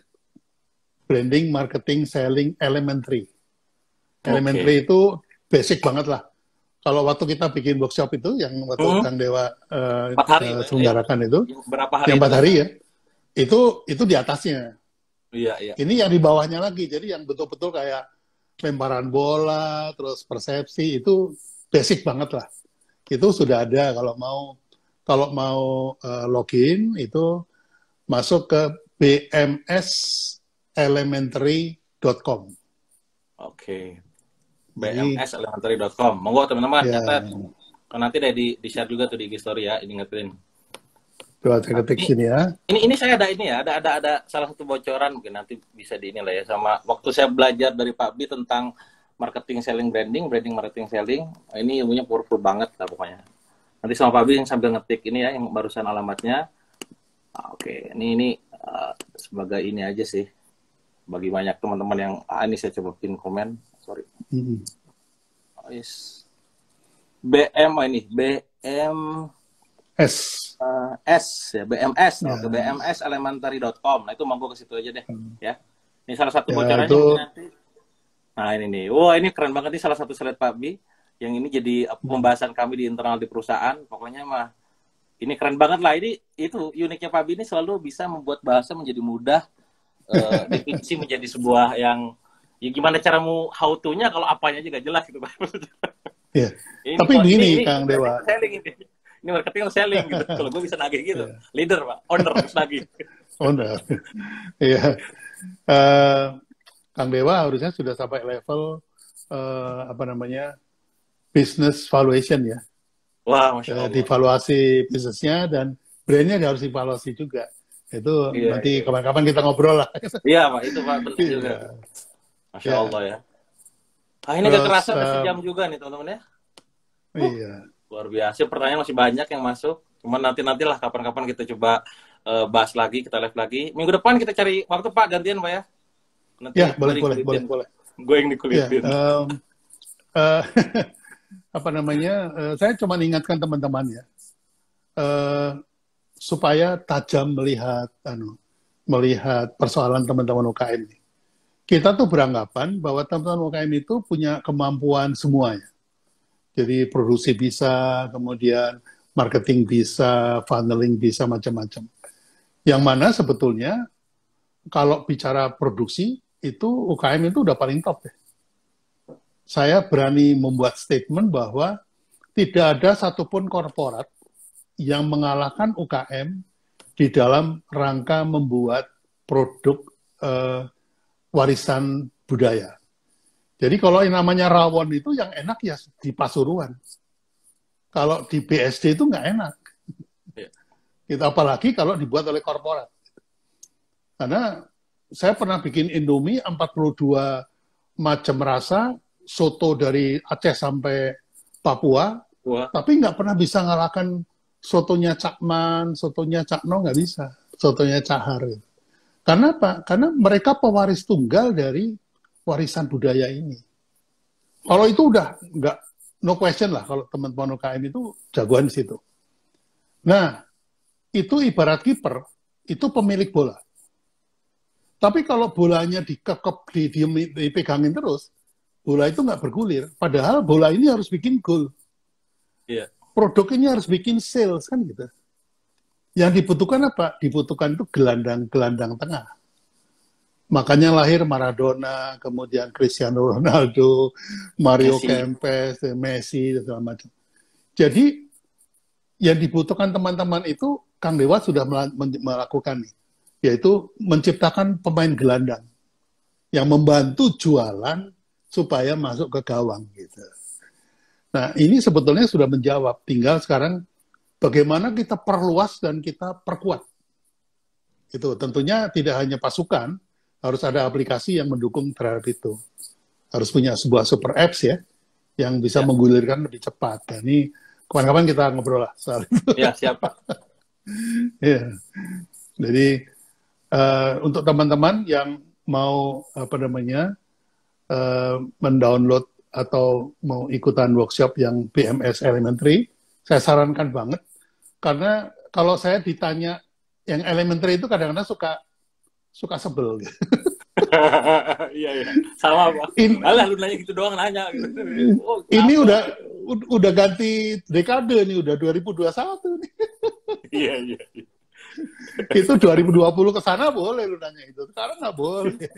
[SPEAKER 2] branding, marketing, selling elementary. Elementary itu basic banget lah. Kalau waktu kita bikin workshop itu, yang waktu Kang Dewa selenggarakan itu, yang 4 hari ya, itu di atasnya.
[SPEAKER 1] Iya.
[SPEAKER 2] Ini yang di bawahnya lagi, jadi yang betul-betul kayak lemparan bola, terus persepsi, itu basic banget lah. Itu sudah ada, kalau mau login, itu masuk ke bmselementary.com.
[SPEAKER 1] Oke. bmselementary.com. Monggo teman-teman catat. Nanti deh di-share juga tuh di IG story ya, ingetin.
[SPEAKER 2] Coba saya ketik sini ya.
[SPEAKER 1] Ini saya ada ini ya, ada salah satu bocoran mungkin nanti bisa di ini lah ya, sama waktu saya belajar dari Pak Bi tentang marketing, selling, branding, marketing, selling. Ini ilmunya powerful banget lah pokoknya. Nanti sama Pak Bi yang sambil ngetik ini ya, yang barusan alamatnya. Oke, ini sebagai ini aja sih. Bagi banyak teman-teman yang ini saya coba pin komen. Sorry. BM ini BM
[SPEAKER 2] S.
[SPEAKER 1] S ya, BMS,
[SPEAKER 2] Ya,
[SPEAKER 1] oke, bmselementary.com. Nah, itu mau gue ke situ aja deh, ya. Ini salah satu
[SPEAKER 2] ya
[SPEAKER 1] bocorannya
[SPEAKER 2] itu.
[SPEAKER 1] nanti. Nah, ini nih. Wah, ini keren banget nih salah satu slide Pak Bi. Yang ini jadi pembahasan kami di internal di perusahaan. Pokoknya mah ini keren banget lah. Ini itu uniknya Pak Bi ini selalu bisa membuat bahasa menjadi mudah, definisi menjadi sebuah yang ya gimana caramu how to-nya kalau apanya juga jelas gitu Pak.
[SPEAKER 2] Ya.
[SPEAKER 1] Ini
[SPEAKER 2] Tapi begini,
[SPEAKER 1] ini
[SPEAKER 2] Kang Dewa.
[SPEAKER 1] selling ini. Ini marketing selling gitu. Kalau gue bisa nagih gitu.
[SPEAKER 2] Ya.
[SPEAKER 1] Leader, Pak. Owner harus nagih.
[SPEAKER 2] Oh, enggak. Iya. Eh, Kang Dewa harusnya sudah sampai level apa namanya business valuation ya.
[SPEAKER 1] Wah, Masya Allah.
[SPEAKER 2] Divaluasi bisnisnya dan brandnya harus divaluasi juga. Itu
[SPEAKER 1] Iya,
[SPEAKER 2] nanti
[SPEAKER 1] iya.
[SPEAKER 2] kapan-kapan kita ngobrol lah.
[SPEAKER 1] Iya, Pak. Itu Pak penting juga.
[SPEAKER 2] Iya.
[SPEAKER 1] Masya
[SPEAKER 2] Ya.
[SPEAKER 1] Allah ya. Ah, ini gak
[SPEAKER 2] Terus
[SPEAKER 1] kerasa udah sejam juga nih, teman-teman ya.
[SPEAKER 2] iya.
[SPEAKER 1] Luar biasa. Pertanyaan masih banyak yang masuk. Cuman nanti-nantilah kapan-kapan kita coba bahas lagi, kita live lagi. Minggu depan kita cari waktu Pak, gantian Pak ya. Nanti
[SPEAKER 2] Ya, boleh.
[SPEAKER 1] Gue yang
[SPEAKER 2] Ya,
[SPEAKER 1] dikulitin.
[SPEAKER 2] apa namanya? Saya cuma ingatkan teman-teman ya, supaya tajam melihat persoalan teman-teman UKM ini. Kita tuh beranggapan bahwa teman-teman UKM itu punya kemampuan semuanya. Jadi produksi bisa, kemudian marketing bisa, funneling bisa, macam-macam. Yang mana sebetulnya kalau bicara produksi, itu UKM itu udah paling top ya. Saya berani membuat statement bahwa tidak ada satupun korporat yang mengalahkan UKM di dalam rangka membuat produk warisan budaya. Jadi kalau yang namanya rawon itu yang enak ya di Pasuruan. Kalau di BSD itu nggak enak. Itu apalagi kalau dibuat oleh korporat. Karena saya pernah bikin Indomie 42 macam rasa, soto dari Aceh sampai Papua, tapi nggak pernah bisa ngalahkan sotonya Cakman, sotonya Cakno, nggak bisa. Sotonya Cahar. Gitu. Karena apa? Karena mereka pewaris tunggal dari warisan budaya ini. Kalau itu udah nggak, no question lah, kalau teman-teman UKM itu jagoan di situ. Nah, itu ibarat kiper, itu pemilik bola. Tapi kalau bolanya dikekep, dipegangin terus, bola itu nggak bergulir. Padahal bola ini harus bikin gol.
[SPEAKER 1] Iya.
[SPEAKER 2] Produk ini harus bikin sales, kan gitu. Yang dibutuhkan apa? Dibutuhkan itu gelandang-gelandang tengah. Makanya lahir Maradona, kemudian Cristiano Ronaldo, Mario Kempes, Messi, dan segala macam. Jadi, yang dibutuhkan teman-teman itu, Kang Dewa sudah melakukan nih, yaitu menciptakan pemain gelandang yang membantu jualan supaya masuk ke gawang. Gitu. Nah, ini sebetulnya sudah menjawab. Tinggal sekarang bagaimana kita perluas dan kita perkuat. Itu tentunya tidak hanya pasukan, harus ada aplikasi yang mendukung terhadap itu. Harus punya sebuah super apps ya, yang bisa menggulirkan lebih cepat. Nah, ini kapan-kapan kita ngobrol lah soal itu.
[SPEAKER 1] Ya, siapa?
[SPEAKER 2] Ya. Jadi untuk teman-teman yang mau mendownload atau mau ikutan workshop yang BMS Elementary, saya sarankan banget. Karena kalau saya ditanya yang elementary itu kadang-kadang suka sebel. Gitu.
[SPEAKER 1] Iya. Sama Pak. Alah lu nanya gitu doang nanya. Gitu.
[SPEAKER 2] Oh, ini udah ganti dekade nih, udah 2021 nih.
[SPEAKER 1] Iya.
[SPEAKER 2] Itu 2020 ke sana boleh lu nanya itu. Sekarang nggak boleh.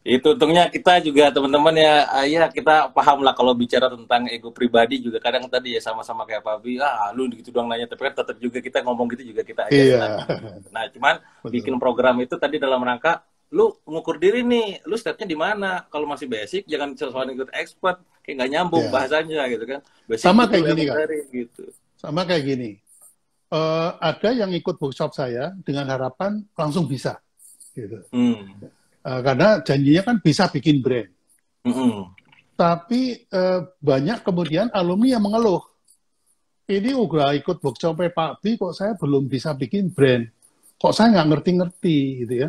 [SPEAKER 1] Itu untungnya kita juga teman-teman ya kita paham lah kalau bicara tentang ego pribadi juga kadang tadi ya sama-sama kayak Pak Bi, lu gitu doang nanya, tapi kan tetap juga kita ngomong gitu juga kita aja.
[SPEAKER 2] Iya.
[SPEAKER 1] Nah cuman bikin program itu tadi dalam rangka lu ngukur diri nih, lu stepnya di mana. Kalau masih basic jangan sesuatu ikut expert, kayak nggak nyambung bahasanya gitu kan. Basic
[SPEAKER 2] sama
[SPEAKER 1] gitu,
[SPEAKER 2] kayak gini kan.
[SPEAKER 1] Gitu.
[SPEAKER 2] Sama kayak gini. Ada yang ikut workshop saya dengan harapan langsung bisa, gitu. Karena janjinya kan bisa bikin brand. Tapi banyak kemudian alumni yang mengeluh. Ini udah ikut workshop Pak Bi, kok saya belum bisa bikin brand. Kok saya nggak ngerti-ngerti, gitu ya.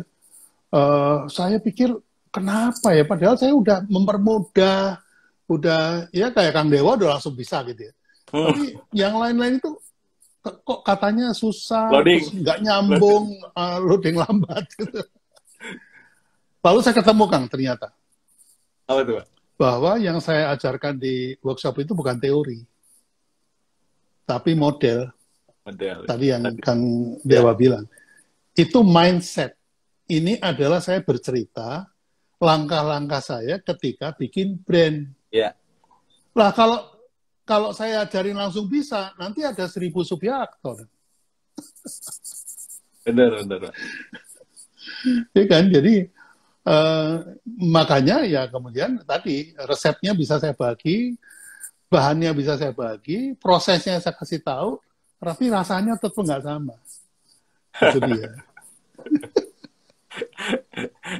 [SPEAKER 2] Saya pikir kenapa ya? Padahal saya udah mempermudah, udah ya kayak Kang Dewa udah langsung bisa gitu ya. Tapi yang lain-lain itu kok katanya susah,
[SPEAKER 1] Loading.
[SPEAKER 2] terus nggak nyambung, loading lambat gitu. Lalu saya ketemu Kang ternyata
[SPEAKER 1] Apa tuh, Pak?
[SPEAKER 2] bahwa yang saya ajarkan di workshop itu bukan teori, tapi model.
[SPEAKER 1] Model.
[SPEAKER 2] Tadi yang Kang
[SPEAKER 1] Ya.
[SPEAKER 2] Dewa bilang. Itu mindset. Ini adalah saya bercerita langkah-langkah saya ketika bikin brand.
[SPEAKER 1] Ya.
[SPEAKER 2] Lah kalau saya ajarin langsung bisa, nanti ada 1.000 Subiakto.
[SPEAKER 1] Benar, Pak.
[SPEAKER 2] Ya kan? Jadi makanya ya kemudian tadi resepnya bisa saya bagi, bahannya bisa saya bagi, prosesnya saya kasih tahu, tapi rasanya tetap nggak sama. Itu dia.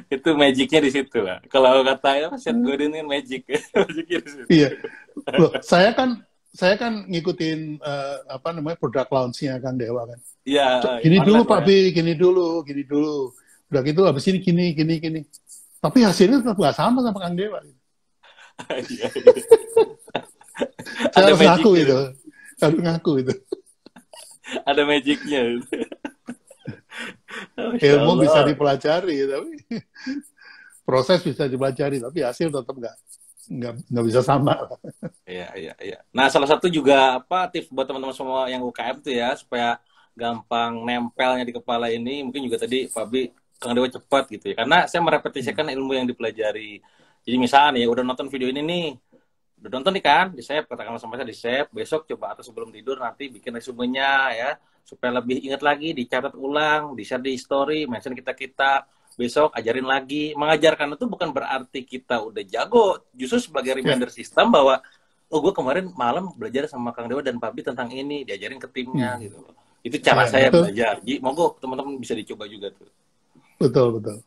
[SPEAKER 1] Itu magicnya di situ, Pak. Kalau kata Seth Godin kan magic. Magicnya di situ.
[SPEAKER 2] Iya. Loh, saya kan ngikutin apa namanya produk launch-nya Kang Dewa kan.
[SPEAKER 1] Iya.
[SPEAKER 2] Gini dulu
[SPEAKER 1] online,
[SPEAKER 2] Pak
[SPEAKER 1] ya.
[SPEAKER 2] B, gini dulu. Udah gitu habis ini gini. Tapi hasilnya tetap nggak sama Kang Dewa.
[SPEAKER 1] Iya.
[SPEAKER 2] Saya
[SPEAKER 1] Ada
[SPEAKER 2] harus ngaku
[SPEAKER 1] magicnya.
[SPEAKER 2] itu. Harus ngaku itu.
[SPEAKER 1] Ada magicnya. Masya
[SPEAKER 2] Ilmu
[SPEAKER 1] Allah.
[SPEAKER 2] bisa dipelajari, tapi proses bisa dipelajari, tapi hasil tetap nggak bisa sama.
[SPEAKER 1] Iya. Nah, salah satu juga apa tips buat teman-teman semua yang UKM tuh ya supaya gampang nempelnya di kepala ini, mungkin juga tadi Pak Bi, Kang Dewa cepat gitu ya. Karena saya merepetisikan ilmu yang dipelajari. Jadi misalnya ya udah nonton video ini nih, udah nonton nih kan, di save, katakanlah sama saya di save, besok coba atau sebelum tidur nanti bikin resumenya ya, supaya lebih ingat lagi, dicatat ulang, di-share di story, mention kita-kita, besok ajarin lagi. Mengajarkan itu bukan berarti kita udah jago, justru sebagai reminder sistem bahwa oh gue kemarin malam belajar sama Kang Dewa dan Pak Bi tentang ini, diajarin ke timnya gitu loh. Itu cara saya
[SPEAKER 2] betul.
[SPEAKER 1] belajar. Jadi monggo teman-teman bisa dicoba juga tuh.
[SPEAKER 2] Betul.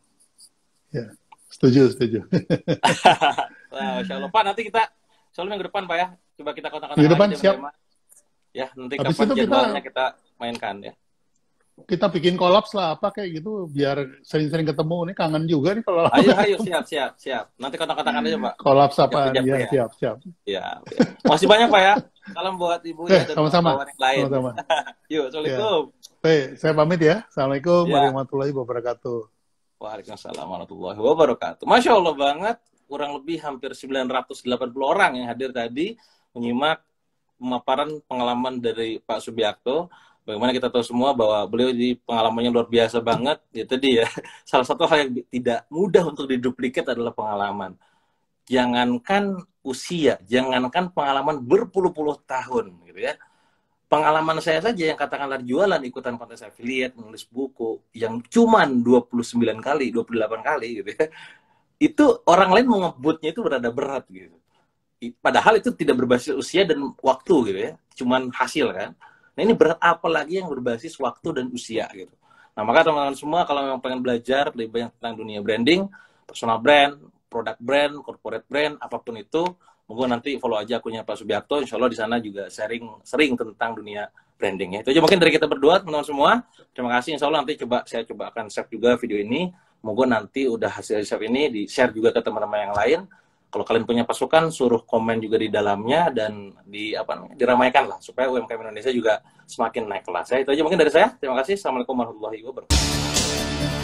[SPEAKER 2] Ya, setuju.
[SPEAKER 1] Wah, Masya Allah. Pak, nanti kita soalnya minggu depan Pak ya. Coba kita kontak-kontak
[SPEAKER 2] Minggu depan
[SPEAKER 1] lagi jam
[SPEAKER 2] siap.
[SPEAKER 1] 5. Ya, nanti
[SPEAKER 2] Habis
[SPEAKER 1] kapan
[SPEAKER 2] itu
[SPEAKER 1] jadwalnya kita mainkan ya.
[SPEAKER 2] kita bikin kolaps lah apa kayak gitu biar sering-sering ketemu nih kangen juga nih kalau
[SPEAKER 1] Ayo, siap. Nanti kontak-kontakan aja Pak.
[SPEAKER 2] kolaps apa
[SPEAKER 1] Siap,
[SPEAKER 2] ya siap.
[SPEAKER 1] Ya. Masih banyak Pak ya. Salam buat ibu ya dan
[SPEAKER 2] sama-sama.
[SPEAKER 1] kawan yang lain.
[SPEAKER 2] Sama-sama.
[SPEAKER 1] Yuk, assalamualaikum.
[SPEAKER 2] Saya pamit ya. Assalamualaikum
[SPEAKER 1] Ya.
[SPEAKER 2] warahmatullahi wabarakatuh.
[SPEAKER 1] Waalaikumsalam warahmatullahi wabarakatuh. Masya Allah banget. Kurang lebih hampir 980 orang yang hadir tadi menyimak pemaparan pengalaman dari Pak Subiakto. Bagaimana kita tahu semua bahwa beliau di pengalamannya luar biasa banget. Ya tadi ya, salah satu hal yang tidak mudah untuk diduplikat adalah pengalaman. Jangankan usia, jangankan pengalaman berpuluh-puluh tahun, gitu ya. Pengalaman saya saja yang katakanlah jualan ikutan kontes affiliate, menulis buku, yang cuman 29 kali, 28 kali, gitu ya. Itu orang lain mau ngebutnya itu berada berat, gitu. Padahal itu tidak berbasis usia dan waktu, gitu ya. Cuman hasil, kan. Nah ini berat apa lagi yang berbasis waktu dan usia gitu. Nah maka teman-teman semua kalau memang pengen belajar lebih banyak tentang dunia branding, personal brand, product brand, corporate brand, apapun itu, monggo nanti follow aja akunnya Pak Subiakto. Insya Allah di sana juga sering tentang dunia branding ya. Itu aja mungkin dari kita berdua teman-teman semua. Terima kasih. Insya Allah nanti saya coba akan save juga video ini. Monggo nanti udah hasil save ini di share juga ke teman-teman yang lain. Kalau kalian punya pasukan, suruh komen juga di dalamnya dan diramaikan lah supaya UMKM Indonesia juga semakin naik kelas. Itu aja mungkin dari saya. Terima kasih. Assalamualaikum warahmatullahi wabarakatuh.